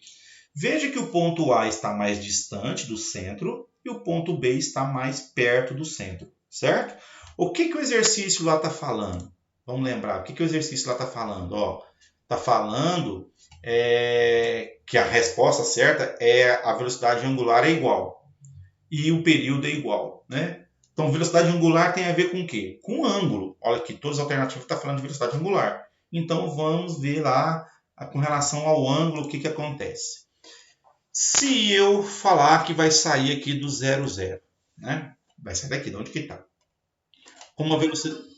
Veja que o ponto A está mais distante do centro e o ponto B está mais perto do centro, certo? O que o exercício lá está falando? Vamos lembrar, o que o exercício lá está falando? Está falando que a resposta certa é a velocidade angular é igual e o período é igual, né? Então, velocidade angular tem a ver com o quê? Com ângulo. Olha aqui, todas as alternativas estão falando de velocidade angular. Então, vamos ver lá, com relação ao ângulo, o que acontece. Se eu falar que vai sair aqui do 0, 0, né? Vai sair daqui, de onde que está? Com uma velocidade...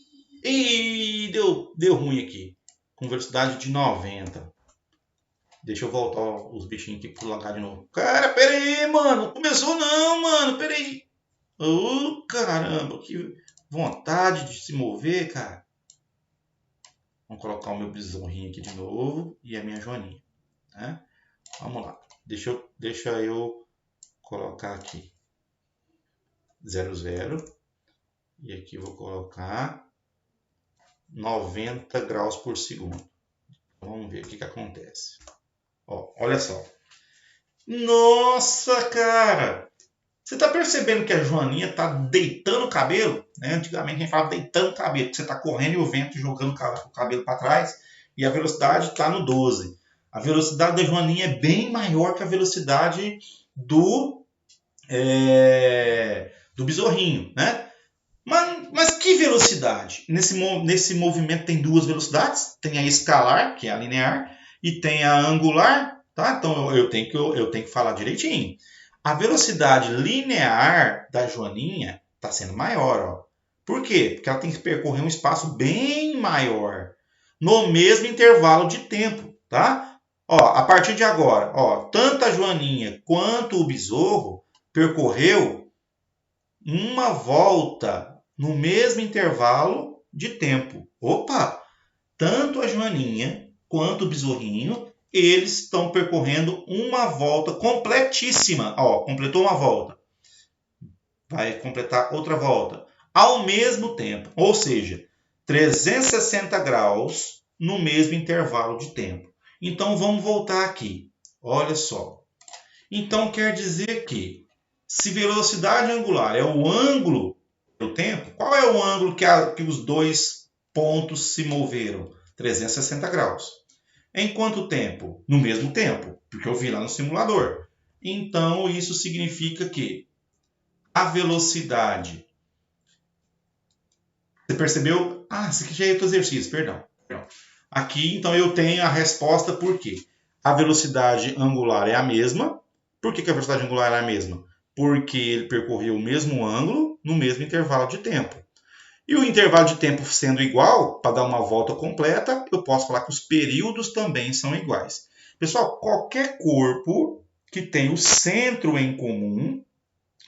Ih, deu ruim aqui. Com velocidade de 90. Deixa eu voltar os bichinhos aqui pro lugar de novo. Cara, pera aí, mano. Não começou não, mano. Pera aí. Caramba, que vontade de se mover, cara. Vamos colocar o meu besorrinho aqui de novo e a minha joaninha, né? Vamos lá. Deixa eu colocar aqui 0, 0. E aqui eu vou colocar 90 graus por segundo. Vamos ver o que acontece. Olha só. Nossa, cara! Você está percebendo que a joaninha está deitando o cabelo? Né? Antigamente a gente falava deitando o cabelo, porque você está correndo e o vento jogando o cabelo para trás e a velocidade está no 12. A velocidade da joaninha é bem maior que a velocidade do besorrinho, né? Mas que velocidade? Nesse movimento tem 2 velocidades. Tem a escalar, que é a linear, e tem a angular, tá? Então eu tenho que falar direitinho. A velocidade linear da joaninha está sendo maior, ó. Por quê? Porque ela tem que percorrer um espaço bem maior, no mesmo intervalo de tempo, tá? A partir de agora, tanto a joaninha quanto o besorro percorreu uma volta no mesmo intervalo de tempo. Opa! Tanto a joaninha quanto o besorrinho, eles estão percorrendo uma volta completíssima. Completou uma volta. Vai completar outra volta. Ao mesmo tempo. Ou seja, 360 graus no mesmo intervalo de tempo. Então, vamos voltar aqui. Olha só. Então, quer dizer que se velocidade angular é o ângulo do tempo, qual é o ângulo que os 2 pontos se moveram? 360 graus. Em quanto tempo? No mesmo tempo, porque eu vi lá no simulador. Então, isso significa que a velocidade Você percebeu? Ah, esse aqui já é outro exercício, perdão. Aqui, então, eu tenho a resposta por quê? A velocidade angular é a mesma. Por que a velocidade angular é a mesma? Porque ele percorreu o mesmo ângulo no mesmo intervalo de tempo. E o intervalo de tempo sendo igual, para dar uma volta completa, eu posso falar que os períodos também são iguais. Pessoal, qualquer corpo que tem o centro em comum,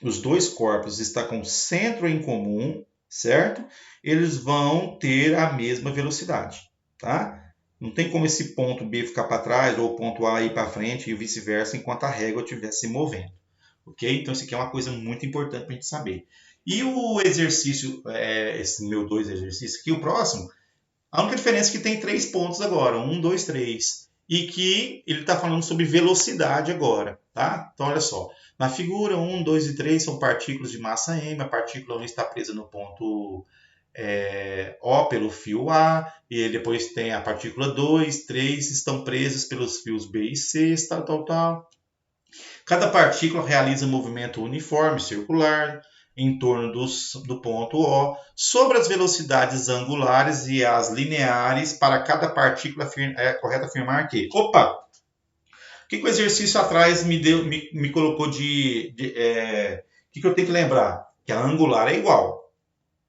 os dois corpos estão com centro em comum, certo? Eles vão ter a mesma velocidade, tá? Não tem como esse ponto B ficar para trás ou o ponto A ir para frente e vice-versa enquanto a régua estiver se movendo, ok? Então isso aqui é uma coisa muito importante para a gente saber. E o exercício, esse meu 2 exercícios aqui, o próximo, a única diferença é que tem 3 pontos agora, 1, 2, 3. E que ele está falando sobre velocidade agora, tá? Então, olha só. Na figura 1, 2 e 3 são partículas de massa m. A partícula 1 está presa no ponto O pelo fio A. E depois tem a partícula 2, 3 estão presas pelos fios B e C, tal. Cada partícula realiza um movimento uniforme, circular, em torno do ponto O, sobre as velocidades angulares e as lineares para cada partícula. É correto afirmar que... Opa! O que o exercício atrás me colocou de... O que eu tenho que lembrar? Que a angular é igual,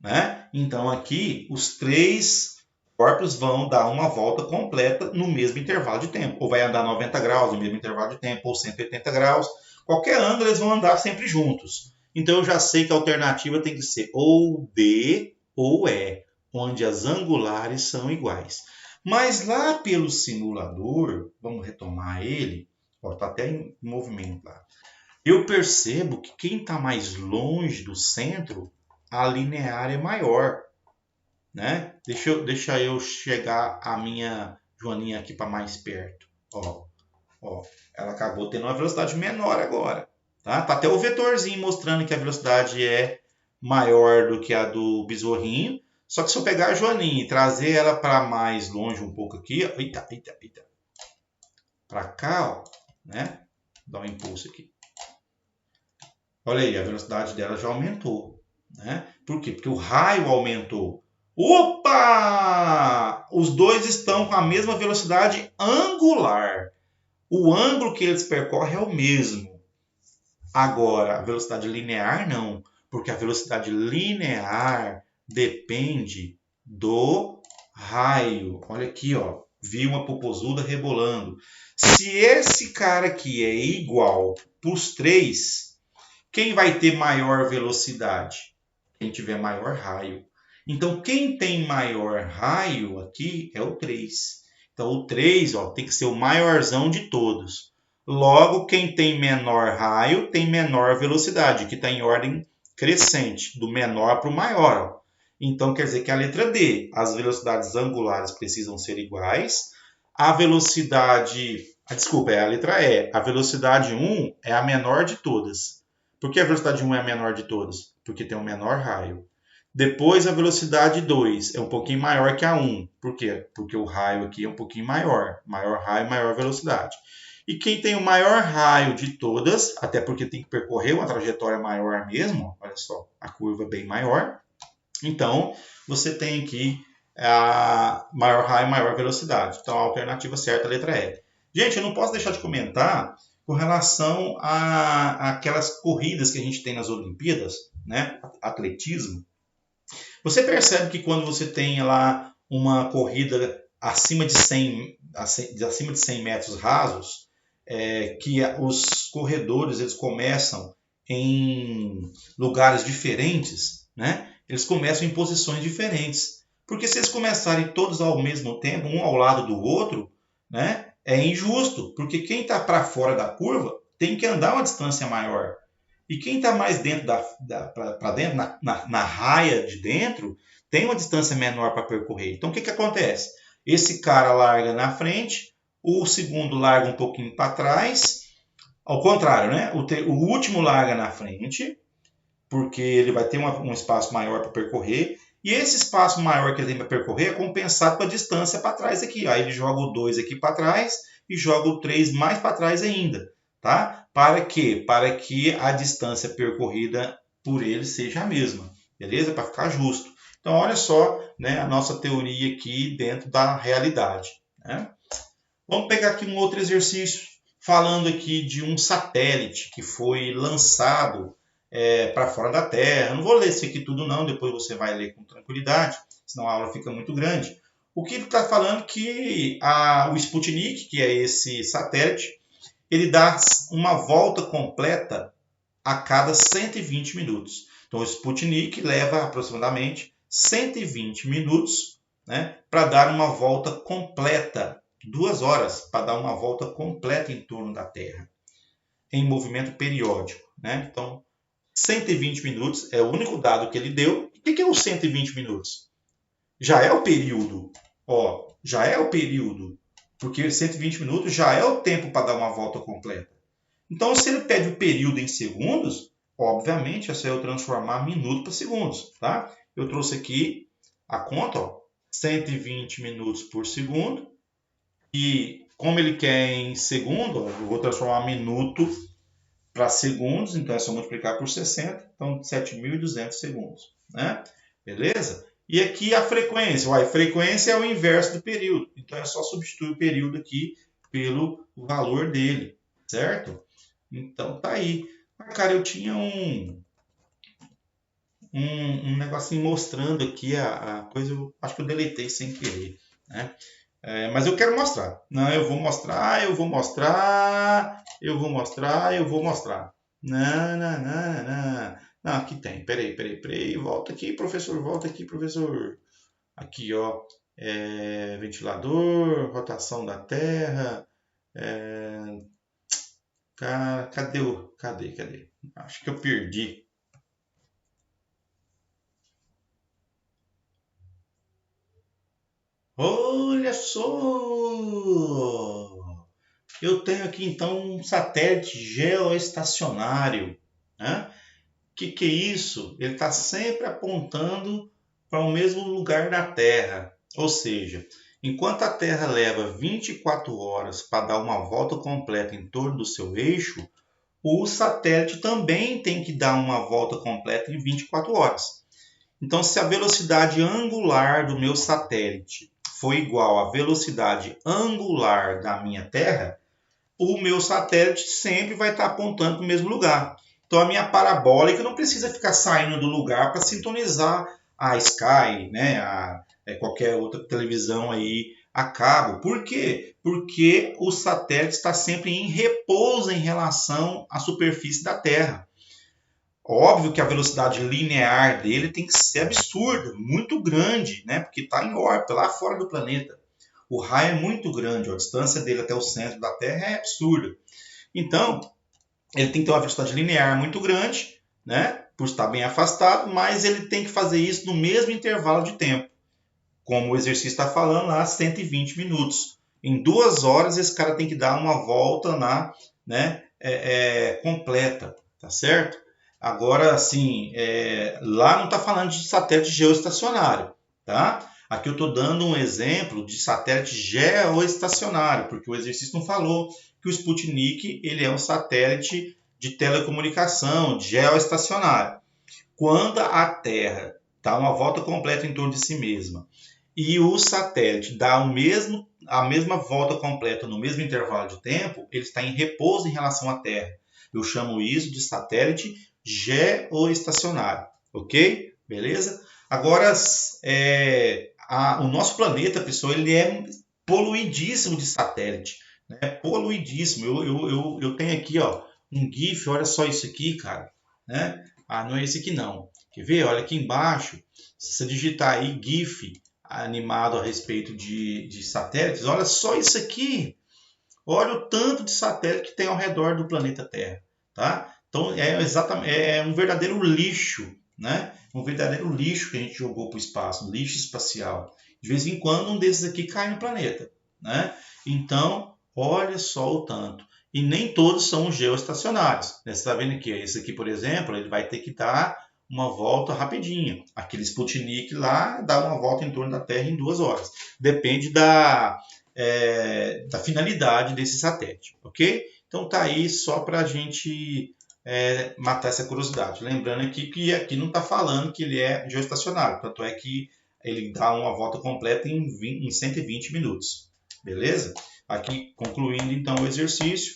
né? Então aqui os 3 corpos vão dar uma volta completa no mesmo intervalo de tempo. Ou vai andar 90 graus no mesmo intervalo de tempo, ou 180 graus. Qualquer ângulo eles vão andar sempre juntos. Então eu já sei que a alternativa tem que ser ou D ou E, onde as angulares são iguais. Mas lá pelo simulador, vamos retomar ele, está até em movimento lá. Eu percebo que quem está mais longe do centro, a linear é maior, né? Deixa eu chegar a minha Joaninha aqui para mais perto. Ó, ela acabou tendo uma velocidade menor agora. Tá até o vetorzinho mostrando que a velocidade é maior do que a do besorrinho. Só que se eu pegar a Joaninha e trazer ela para mais longe um pouco aqui, ó, eita. Para cá, ó, né? Dá um impulso aqui. Olha aí, a velocidade dela já aumentou, né? Por quê? Porque o raio aumentou. Opa! Os dois estão com a mesma velocidade angular. O ângulo que eles percorrem é o mesmo. Agora, a velocidade linear não, porque a velocidade linear depende do raio. Olha aqui, ó, vi uma popozuda rebolando. Se esse cara aqui é igual para os 3, quem vai ter maior velocidade? Quem tiver maior raio. Então, quem tem maior raio aqui é o 3. Então, o 3 ó, tem que ser o maiorzão de todos. Logo, quem tem menor raio tem menor velocidade, que está em ordem crescente, do menor para o maior. Ó. Então, quer dizer que a letra D, as velocidades angulares precisam ser iguais. A velocidade... Desculpa, é a letra E. A velocidade 1 é a menor de todas. Por que a velocidade 1 é a menor de todas? Porque tem um menor raio. Depois, a velocidade 2 é um pouquinho maior que a 1. Por quê? Porque o raio aqui é um pouquinho maior. Maior raio, maior velocidade. E quem tem o maior raio de todas, até porque tem que percorrer uma trajetória maior mesmo, olha só, a curva é bem maior. Então, você tem aqui a maior raio, maior velocidade. Então, a alternativa certa é a letra E. Gente, eu não posso deixar de comentar com relação a aquelas corridas que a gente tem nas Olimpíadas, né? Atletismo. Você percebe que quando você tem lá uma corrida acima de 100 metros rasos, que os corredores eles começam em lugares diferentes, né? Eles começam em posições diferentes. Porque se eles começarem todos ao mesmo tempo, um ao lado do outro, né? É injusto, porque quem está para fora da curva tem que andar uma distância maior. E quem está mais dentro para dentro, na raia de dentro, tem uma distância menor para percorrer. Então, o que acontece? Esse cara larga na frente, o segundo larga um pouquinho para trás, ao contrário, né? O último larga na frente, porque ele vai ter um espaço maior para percorrer, e esse espaço maior que ele tem para percorrer é compensado com a distância para trás aqui. Aí ele joga o 2 aqui para trás e joga o 3 mais para trás ainda. Tá? Para quê? Para que a distância percorrida por ele seja a mesma. Beleza? Para ficar justo. Então, olha só, né, a nossa teoria aqui dentro da realidade, né? Vamos pegar aqui um outro exercício, falando aqui de um satélite que foi lançado para fora da Terra. Eu não vou ler isso aqui tudo não, depois você vai ler com tranquilidade, senão a aula fica muito grande. O que ele está falando é que o Sputnik, que é esse satélite, ele dá uma volta completa a cada 120 minutos. Então, o Sputnik leva aproximadamente 120 minutos, né, para dar uma volta completa, 2 horas para dar uma volta completa em torno da Terra, em movimento periódico, né? Então, 120 minutos é o único dado que ele deu. O que é os 120 minutos? Já é o período. Já é o período. Porque 120 minutos já é o tempo para dar uma volta completa. Então, se ele pede o período em segundos, obviamente, é só eu transformar minuto para segundos, tá? Eu trouxe aqui a conta, 120 minutos por segundo. E como ele quer em segundo, eu vou transformar minuto para segundos, então é só multiplicar por 60, então 7.200 segundos, né? Beleza? E aqui a frequência. A frequência é o inverso do período, então é só substituir o período aqui pelo valor dele, certo? Então tá aí. Cara, eu tinha um negocinho mostrando aqui a coisa, eu acho que eu deletei sem querer, né? Mas eu quero mostrar. Não, eu vou mostrar. Não, aqui tem. Peraí. Volta aqui, professor. Aqui, ó. Ventilador, rotação da Terra. Cadê? Acho que eu perdi. Olha só! Eu tenho aqui então um satélite geoestacionário, né? Que é isso? Ele está sempre apontando para o mesmo lugar da Terra. Ou seja, enquanto a Terra leva 24 horas para dar uma volta completa em torno do seu eixo, o satélite também tem que dar uma volta completa em 24 horas. Então, se a velocidade angular do meu satélite for igual à velocidade angular da minha Terra, o meu satélite sempre vai estar apontando para o mesmo lugar. Então, a minha parabólica não precisa ficar saindo do lugar para sintonizar a Sky, né, qualquer outra televisão aí a cabo. Por quê? Porque o satélite está sempre em repouso em relação à superfície da Terra. Óbvio que a velocidade linear dele tem que ser absurda, muito grande, né? Porque está em órbita, lá fora do planeta. O raio é muito grande, a distância dele até o centro da Terra é absurda. Então, ele tem que ter uma velocidade linear muito grande, né? Por estar bem afastado, mas ele tem que fazer isso no mesmo intervalo de tempo. Como o exercício está falando lá, 120 minutos. Em 2 horas, esse cara tem que dar uma volta completa, tá certo? Agora, assim, lá não está falando de satélite geoestacionário, tá? Aqui eu estou dando um exemplo de satélite geoestacionário, porque o exercício não falou que o Sputnik ele é um satélite de telecomunicação geoestacionário. Quando a Terra dá uma volta completa em torno de si mesma e o satélite dá a mesma volta completa no mesmo intervalo de tempo, ele está em repouso em relação à Terra. Eu chamo isso de satélite geoestacionário, ok? Beleza? Agora, o nosso planeta, pessoal, ele é poluidíssimo de satélite, né? Poluidíssimo. Eu tenho aqui, ó, um GIF, olha só isso aqui, cara, né? Não é esse aqui não. Quer ver? Olha aqui embaixo, se você digitar aí GIF animado a respeito de satélites, olha só isso aqui. Olha o tanto de satélite que tem ao redor do planeta Terra, tá? Então é um verdadeiro lixo, né? Um verdadeiro lixo que a gente jogou para o espaço, um lixo espacial. De vez em quando um desses aqui cai no planeta, né? Então, olha só o tanto. E nem todos são geoestacionários. Você está vendo aqui, esse aqui, por exemplo, ele vai ter que dar uma volta rapidinha. Aquele Sputnik lá dá uma volta em torno da Terra em 2 horas. Depende da finalidade desse satélite, ok? Então tá aí só para a gente matar essa curiosidade. Lembrando aqui que aqui não está falando que ele é geoestacionário, tanto é que ele dá uma volta completa em 120 minutos. Beleza? Aqui concluindo então o exercício,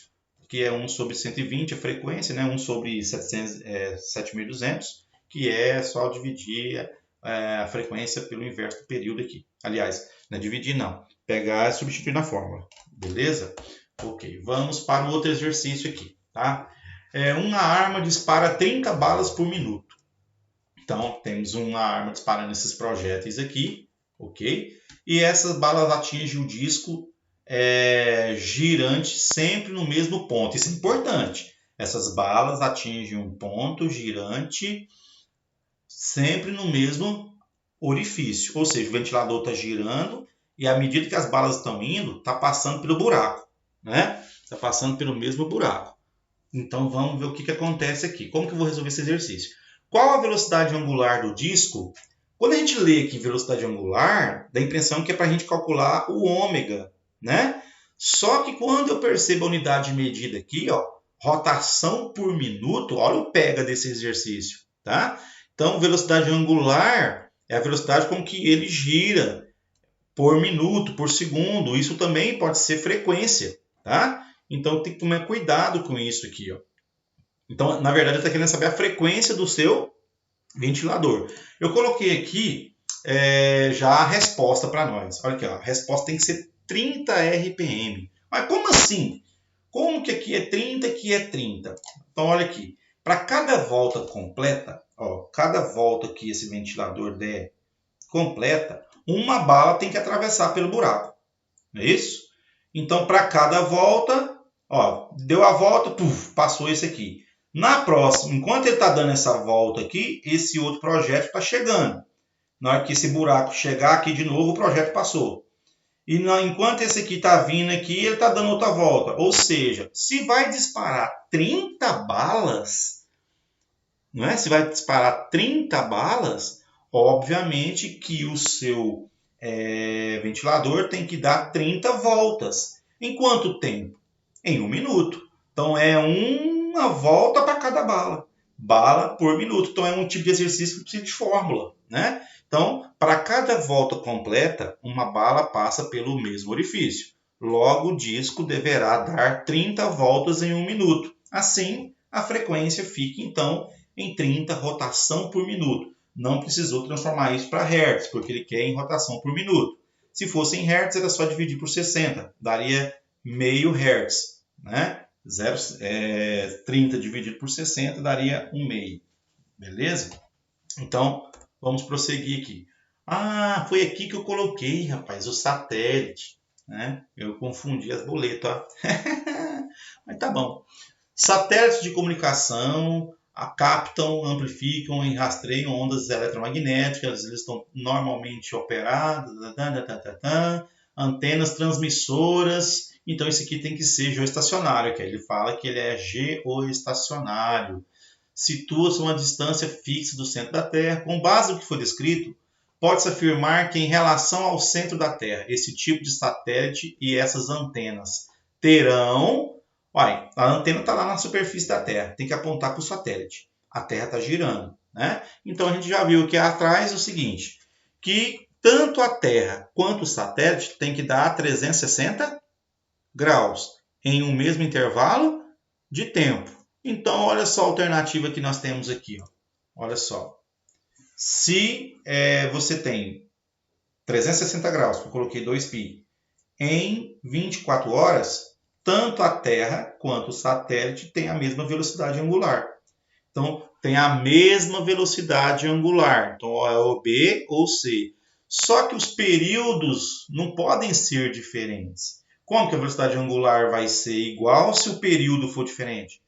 que é 1 sobre 120 a frequência, né? 1 sobre 7.200, que é só dividir a frequência pelo inverso do período aqui. Aliás, não é dividir não, pegar e substituir na fórmula. Beleza? Ok, vamos para o outro exercício aqui, tá? Uma arma dispara 30 balas por minuto. Então, temos uma arma disparando esses projéteis aqui, ok? E essas balas atingem o disco girante sempre no mesmo ponto. Isso é importante. Essas balas atingem um ponto girante sempre no mesmo orifício. Ou seja, o ventilador está girando e à medida que as balas estão indo, está passando pelo buraco, né? Está passando pelo mesmo buraco. Então, vamos ver o que acontece aqui. Como que eu vou resolver esse exercício? Qual a velocidade angular do disco? Quando a gente lê aqui velocidade angular, dá a impressão que é para a gente calcular o ômega, né? Só que quando eu percebo a unidade de medida aqui, ó, rotação por minuto, olha o pega desse exercício, tá? Então, velocidade angular é a velocidade com que ele gira por minuto, por segundo. Isso também pode ser frequência, tá? Então, tem que tomar cuidado com isso aqui, ó. Então, na verdade, ele está querendo saber a frequência do seu ventilador. Eu coloquei aqui já a resposta para nós. Olha aqui, ó, a resposta tem que ser 30 RPM. Mas como assim? Como que aqui é 30 e aqui é 30? Então, olha aqui. Para cada volta completa, ó, cada volta que esse ventilador der completa, uma bala tem que atravessar pelo buraco. Não é isso? Então, para cada volta, ó, deu a volta, puf, passou esse aqui. Na próxima, enquanto ele está dando essa volta aqui, esse outro projétil está chegando. Na hora que esse buraco chegar aqui de novo, o projétil passou. E enquanto esse aqui está vindo aqui, ele está dando outra volta. Ou seja, se vai disparar 30 balas, não é? Se vai disparar 30 balas, obviamente que o seu ventilador tem que dar 30 voltas. Em quanto tempo? Em 1 minuto. Então, é uma volta para cada bala. Bala por minuto. Então, é um tipo de exercício que precisa de fórmula, né? Então, para cada volta completa, uma bala passa pelo mesmo orifício. Logo, o disco deverá dar 30 voltas em 1 minuto. Assim, a frequência fica, então, em 30 rotação por minuto. Não precisou transformar isso para hertz, porque ele quer em rotação por minuto. Se fosse em hertz, era só dividir por 60. Daria meio hertz, né? 30 dividido por 60 daria 1 meio. Beleza? Então, vamos prosseguir aqui. Ah, foi aqui que eu coloquei, rapaz, o satélite, né? Eu confundi as boletas, ó. Mas tá bom. Satélites de comunicação captam, amplificam e rastreiam ondas eletromagnéticas. Eles estão normalmente operados. Antenas transmissoras. Então, esse aqui tem que ser geoestacionário, que ele fala que ele é geoestacionário. Situa-se a uma distância fixa do centro da Terra. Com base no que foi descrito, pode-se afirmar que, em relação ao centro da Terra, esse tipo de satélite e essas antenas terão... Olha, a antena está lá na superfície da Terra, tem que apontar para o satélite. A Terra está girando, né? Então, a gente já viu aqui atrás o seguinte, que tanto a Terra quanto o satélite tem que dar 360 graus em um mesmo intervalo de tempo. Então, olha só a alternativa que nós temos aqui. Ó. Olha só. Se você tem 360 graus, eu coloquei 2π, em 24 horas, tanto a Terra quanto o satélite têm a mesma velocidade angular. Então, tem a mesma velocidade angular. Então, é o B ou C. Só que os períodos não podem ser diferentes. Como que a velocidade angular vai ser igual se o período for diferente?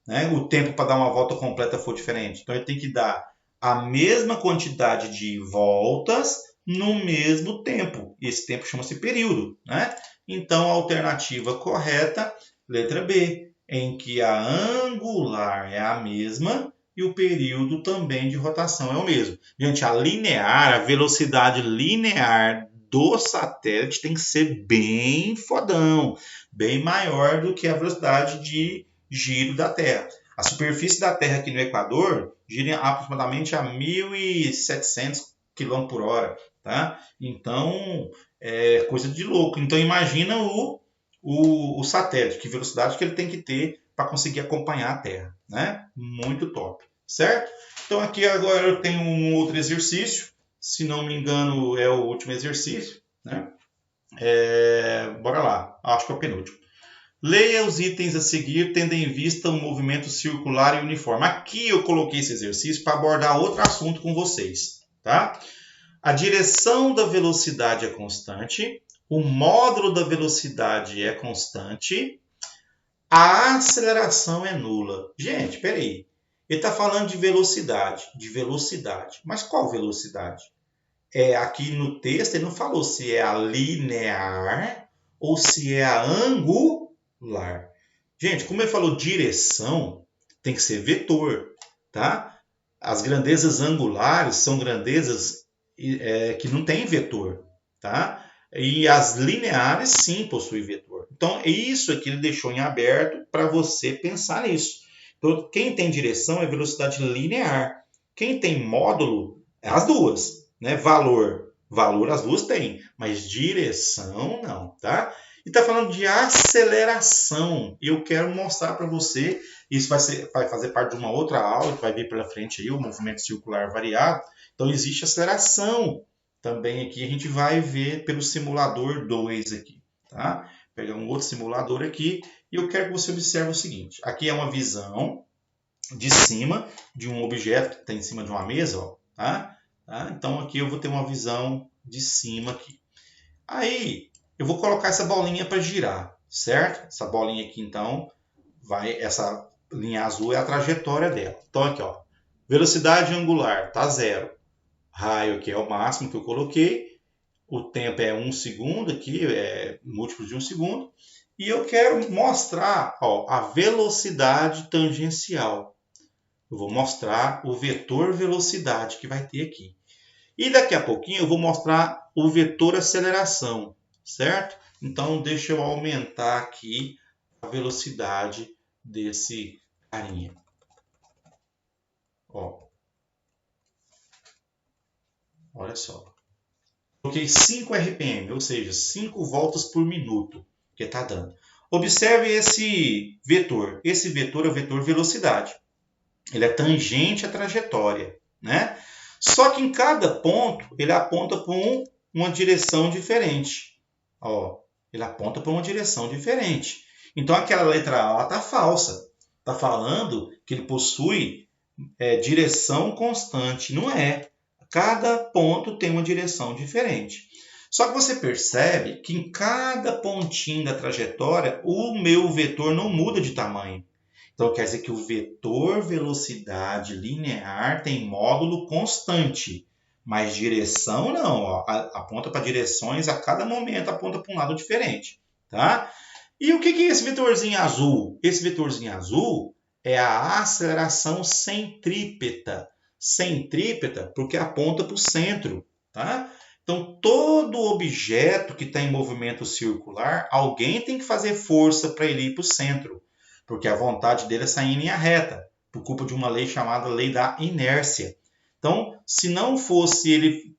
Né? O tempo para dar uma volta completa for diferente. Então, ele tem que dar a mesma quantidade de voltas no mesmo tempo. Esse tempo chama-se período. Né? Então, a alternativa correta, letra B, em que a angular é a mesma e o período também de rotação é o mesmo. Gente, a velocidade linear do satélite tem que ser bem fodão, bem maior do que a velocidade de giro da Terra. A superfície da Terra aqui no Equador gira aproximadamente a 1.700 km por hora, tá? Então, é coisa de louco. Então, imagina o satélite, que velocidade que ele tem que ter para conseguir acompanhar a Terra, né? Muito top, certo? Então, aqui agora eu tenho um outro exercício, se não me engano é o último exercício, né? Bora lá, acho que é o penúltimo. Leia os itens a seguir, tendo em vista um movimento circular e uniforme. Aqui eu coloquei esse exercício para abordar outro assunto com vocês, tá? A direção da velocidade é constante, o módulo da velocidade é constante, a aceleração é nula. Gente, peraí. Ele está falando de velocidade, Mas qual velocidade? Aqui no texto ele não falou se é a linear ou se é a angular. Gente, como ele falou direção, tem que ser vetor, tá? As grandezas angulares são grandezas que não têm vetor, tá? E as lineares sim possuem vetor. Então, é isso que ele deixou em aberto para você pensar nisso. Então, quem tem direção é velocidade linear. Quem tem módulo é as duas, né? Valor as duas têm, mas direção não, tá? E está falando de aceleração. Eu quero mostrar para você, isso vai fazer parte de uma outra aula que vai vir pela frente aí, o movimento circular variado. Então existe aceleração também aqui, a gente vai ver pelo simulador 2 aqui, tá? Vou pegar um outro simulador aqui e eu quero que você observe o seguinte. Aqui é uma visão de cima de um objeto que está em cima de uma mesa, ó, tá? Então aqui eu vou ter uma visão de cima aqui. Aí eu vou colocar essa bolinha para girar, certo? Essa bolinha aqui então essa linha azul é a trajetória dela. Então aqui, ó, velocidade angular tá 0. Raio aqui é o máximo que eu coloquei. O tempo é 1 segundo aqui, é múltiplo de 1 segundo. E eu quero mostrar, ó, a velocidade tangencial. Eu vou mostrar o vetor velocidade que vai ter aqui. E daqui a pouquinho eu vou mostrar o vetor aceleração, certo? Então deixa eu aumentar aqui a velocidade desse carinha. Ó. Olha só. Coloquei 5 RPM, ou seja, 5 voltas por minuto que está dando. Observe esse vetor. Esse vetor é o vetor velocidade. Ele é tangente à trajetória, né? Só que em cada ponto ele aponta para uma direção diferente. Ó, ele aponta para uma direção diferente. Então aquela letra A está falsa. Está falando que ele possui direção constante. Não é. Cada ponto tem uma direção diferente. Só que você percebe que em cada pontinho da trajetória o meu vetor não muda de tamanho. Então, quer dizer que o vetor velocidade linear tem módulo constante, mas direção não. Ó, aponta para direções a cada momento, aponta para um lado diferente. Tá? E o que é esse vetorzinho azul? Esse vetorzinho azul é a aceleração centrípeta. Centrípeta porque aponta para o centro. Tá? Então, todo objeto que está em movimento circular, alguém tem que fazer força para ele ir para o centro. Porque a vontade dele é sair em linha reta, por culpa de uma lei chamada lei da inércia. Então, se não fosse ele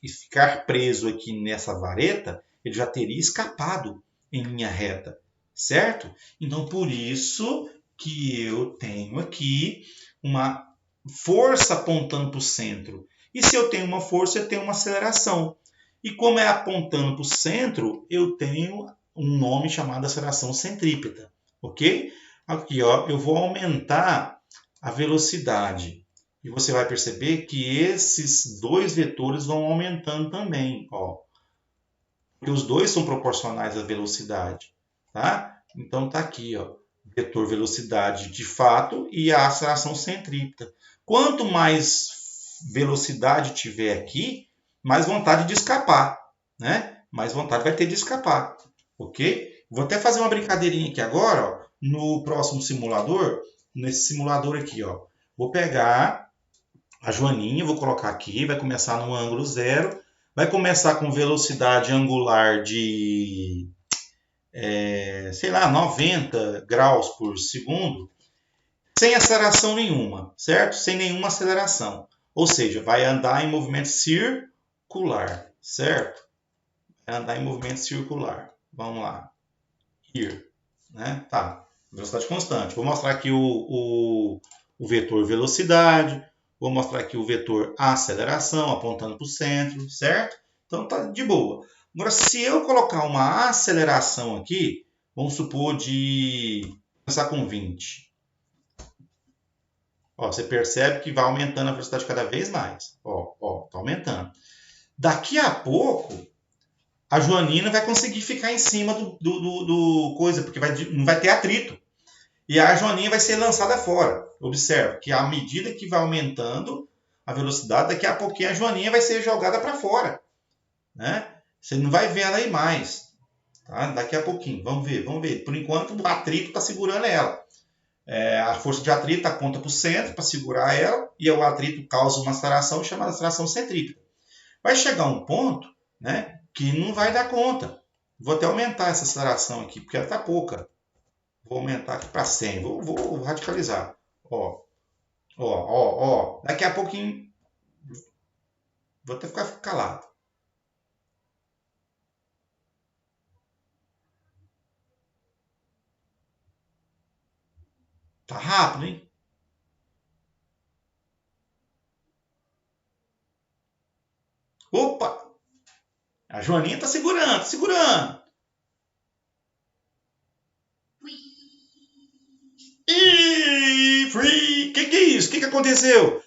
ficar preso aqui nessa vareta, ele já teria escapado em linha reta, certo? Então, por isso que eu tenho aqui uma força apontando para o centro. E se eu tenho uma força, eu tenho uma aceleração. E como é apontando para o centro, eu tenho um nome chamado aceleração centrípeta. Ok? Aqui, ó, eu vou aumentar a velocidade. E você vai perceber que esses dois vetores vão aumentando também. Ó. Porque os dois são proporcionais à velocidade. Tá? Então, está aqui, ó, vetor velocidade de fato e a aceleração centrípeta. Quanto mais velocidade tiver aqui, mais vontade de escapar. Né? Mais vontade vai ter de escapar. Ok? Vou até fazer uma brincadeirinha aqui agora, ó. No próximo simulador, nesse simulador aqui, ó, vou pegar a Joaninha, vou colocar aqui, vai começar no ângulo 0, vai começar com velocidade angular de, sei lá, 90 graus por segundo, sem aceleração nenhuma, certo? Sem nenhuma aceleração. Ou seja, vai andar em movimento circular, certo? Vai andar em movimento circular. Vamos lá. Here, né? Tá. Velocidade constante. Vou mostrar aqui o vetor velocidade. Vou mostrar aqui o vetor aceleração, apontando para o centro, certo? Então tá de boa. Agora, se eu colocar uma aceleração aqui, vamos supor de começar com 20. Ó, você percebe que vai aumentando a velocidade cada vez mais. Ó, tá aumentando. Daqui a pouco, a Joanina vai conseguir ficar em cima do coisa, porque não vai ter atrito. E a Joaninha vai ser lançada fora. Observe que à medida que vai aumentando a velocidade, daqui a pouquinho a Joaninha vai ser jogada para fora. Né? Você não vai ver ela aí mais. Tá? Daqui a pouquinho. Vamos ver. Por enquanto, o atrito está segurando ela. A força de atrito aponta para o centro para segurar ela. E o atrito causa uma aceleração chamada aceleração centrípeta. Vai chegar um ponto, né, que não vai dar conta. Vou até aumentar essa aceleração aqui, porque ela está pouca. Vou aumentar aqui para 100. Vou radicalizar. Ó. Daqui a pouquinho... Vou até ficar calado. Tá rápido, hein? Opa! A Joaninha tá segurando. Ih, free! Que é isso? O que aconteceu?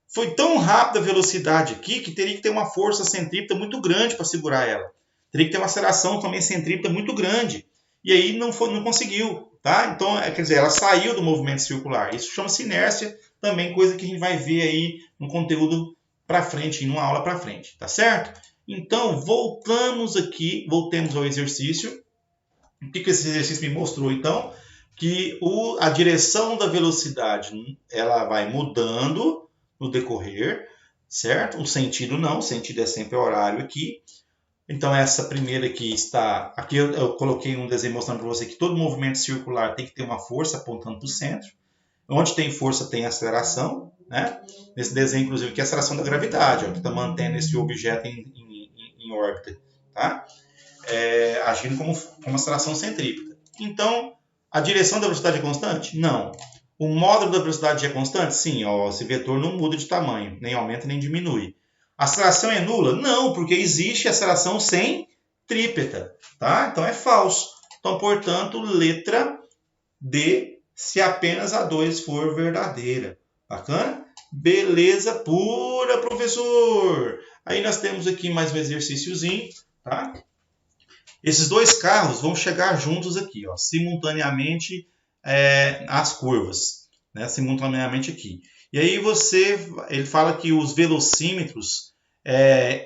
Foi tão rápida a velocidade aqui que teria que ter uma força centrípeta muito grande para segurar ela. Teria que ter uma aceleração também centrípeta muito grande. E aí não conseguiu. Tá? Então, quer dizer, ela saiu do movimento circular. Isso chama-se inércia, também coisa que a gente vai ver aí no conteúdo para frente, numa aula para frente. Tá certo? Então, voltamos ao exercício. O que esse exercício me mostrou, então? Que a direção da velocidade ela vai mudando no decorrer, certo? O sentido não, o sentido é sempre horário aqui. Então, essa primeira aqui está... Aqui eu coloquei um desenho mostrando para você que todo movimento circular tem que ter uma força apontando para o centro. Onde tem força, tem aceleração. Né? Nesse desenho, inclusive, aqui é a aceleração da gravidade, ó, que está mantendo esse objeto em órbita. Tá? Agindo como aceleração centrípeta. Então, a direção da velocidade é constante? Não. O módulo da velocidade é constante? Sim, ó, esse vetor não muda de tamanho, nem aumenta nem diminui. A aceleração é nula? Não, porque existe aceleração centrípeta. Tá? Então é falso. Então, portanto, letra D, se apenas a 2 for verdadeira. Bacana? Beleza pura, professor! Aí nós temos aqui mais um exercíciozinho. Tá? Esses dois carros vão chegar juntos aqui, ó, simultaneamente as curvas, né, simultaneamente aqui. E aí ele fala que os velocímetros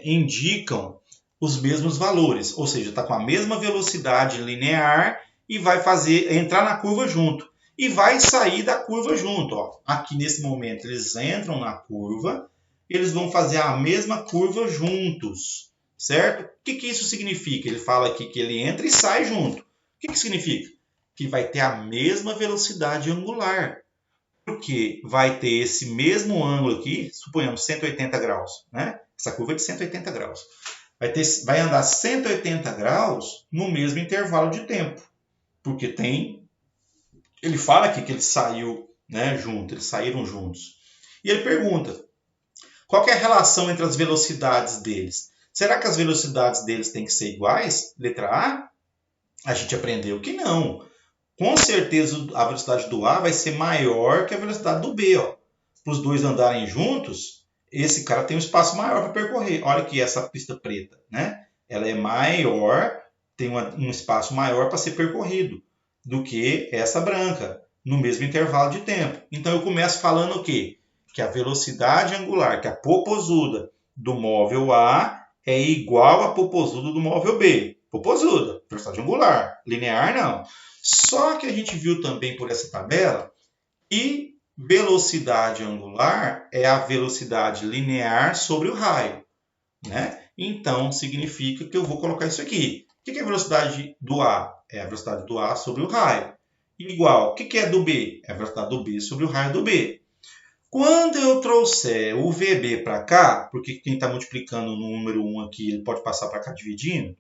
indicam os mesmos valores, ou seja, está com a mesma velocidade linear e vai entrar na curva junto. E vai sair da curva junto. Ó. Aqui nesse momento eles entram na curva, eles vão fazer a mesma curva juntos. Certo? O que isso significa? Ele fala aqui que ele entra e sai junto. O que significa? Que vai ter a mesma velocidade angular. Porque vai ter esse mesmo ângulo aqui, suponhamos 180 graus. Né? Essa curva é de 180 graus. Vai andar 180 graus no mesmo intervalo de tempo. Porque ele fala aqui que ele saiu, né, junto, eles saíram juntos. E ele pergunta, qual é a relação entre as velocidades deles? Será que as velocidades deles têm que ser iguais? Letra A? A gente aprendeu que não. Com certeza a velocidade do A vai ser maior que a velocidade do B. Para os dois andarem juntos, esse cara tem um espaço maior para percorrer. Olha aqui essa pista preta. Né? Ela é maior, tem um espaço maior para ser percorrido do que essa branca, no mesmo intervalo de tempo. Então eu começo falando o quê? Que a velocidade angular, que a popozuda do móvel A é igual à popozuda do móvel B. Popozuda, velocidade angular. Linear, não. Só que a gente viu também por essa tabela que velocidade angular é a velocidade linear sobre o raio. Né? Então, significa que eu vou colocar isso aqui. O que é a velocidade do A? É a velocidade do A sobre o raio. igual. O que é do B? É a velocidade do B sobre o raio do B. Quando eu trouxer o VB para cá, porque quem está multiplicando no número 1 aqui, ele pode passar para cá dividindo,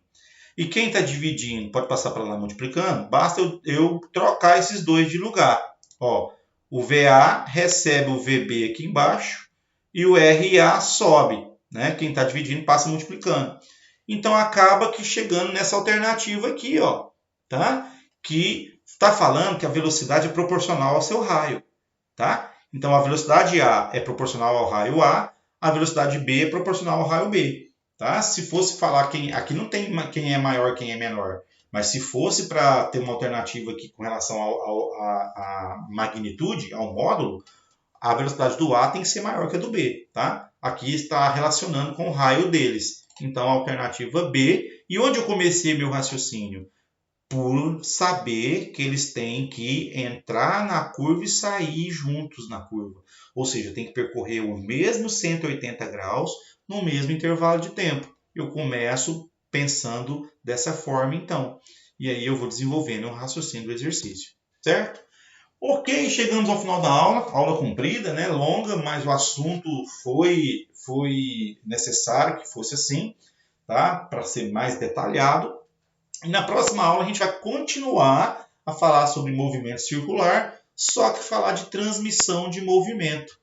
e quem está dividindo pode passar para lá multiplicando, basta eu trocar esses dois de lugar. Ó, o VA recebe o VB aqui embaixo e o RA sobe. Né? Quem está dividindo passa multiplicando. Então acaba que chegando nessa alternativa aqui, ó, tá? Que está falando que a velocidade é proporcional ao seu raio. Tá? Então, a velocidade A é proporcional ao raio A, a velocidade B é proporcional ao raio B. Tá? Se fosse falar aqui não tem quem é maior e quem é menor, mas se fosse para ter uma alternativa aqui com relação à magnitude, ao módulo, a velocidade do A tem que ser maior que a do B. Tá? Aqui está relacionando com o raio deles. Então, a alternativa B. E onde eu comecei meu raciocínio? Por saber que eles têm que entrar na curva e sair juntos na curva. Ou seja, tem que percorrer o mesmo 180 graus no mesmo intervalo de tempo. Eu começo pensando dessa forma, então. E aí eu vou desenvolvendo o raciocínio do exercício, certo? Ok, chegamos ao final da aula comprida, né? Longa, mas o assunto foi necessário que fosse assim, tá? Para ser mais detalhado. E na próxima aula a gente vai continuar a falar sobre movimento circular, só que falar de transmissão de movimento.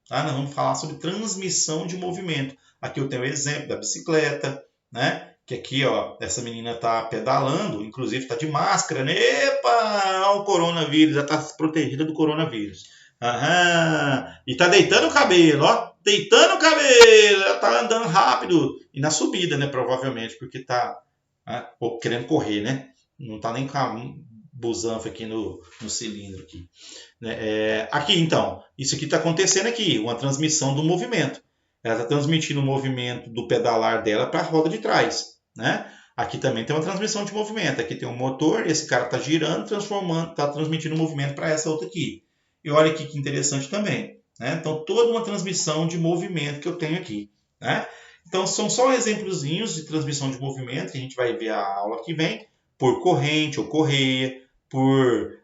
Tá? Nós vamos falar sobre transmissão de movimento. Aqui eu tenho o exemplo da bicicleta, né? Que aqui, ó, essa menina está pedalando, inclusive está de máscara, né? Epa, o coronavírus, já está protegida do coronavírus. Aham. E está deitando o cabelo, ó. Deitando o cabelo, ela está andando rápido. E na subida, né? Provavelmente, porque está querendo correr, né? Não está nem com a busanfa aqui no cilindro. Aqui. Aqui, então, isso aqui está acontecendo aqui, uma transmissão do movimento. Ela está transmitindo o movimento do pedalar dela para a roda de trás. Né? Aqui também tem uma transmissão de movimento. Aqui tem um motor, esse cara está girando, está transmitindo o movimento para essa outra aqui. E olha aqui que interessante também. Né? Então, toda uma transmissão de movimento que eu tenho aqui. Né? Então, são só exemplozinhos de transmissão de movimento que a gente vai ver a aula que vem, por corrente ou correia, por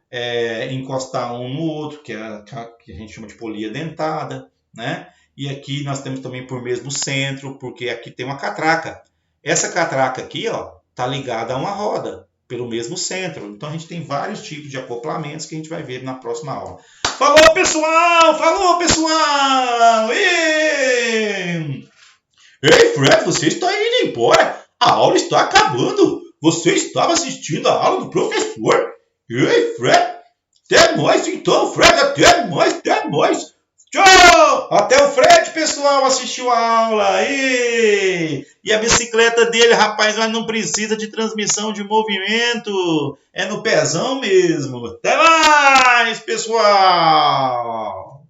encostar um no outro, que a gente chama de polia dentada, né? E aqui nós temos também por mesmo centro, porque aqui tem uma catraca. Essa catraca aqui, ó, tá ligada a uma roda, pelo mesmo centro. Então, a gente tem vários tipos de acoplamentos que a gente vai ver na próxima aula. Falou, pessoal! Falou, pessoal! Ei, Fred, você está indo embora. A aula está acabando. Você estava assistindo a aula do professor. Ei, Fred. Até mais então, Fred. Até mais. Tchau. Até o Fred, pessoal, assistiu a aula. E a bicicleta dele, rapaz, mas não precisa de transmissão de movimento. É no pezão mesmo. Até mais, pessoal.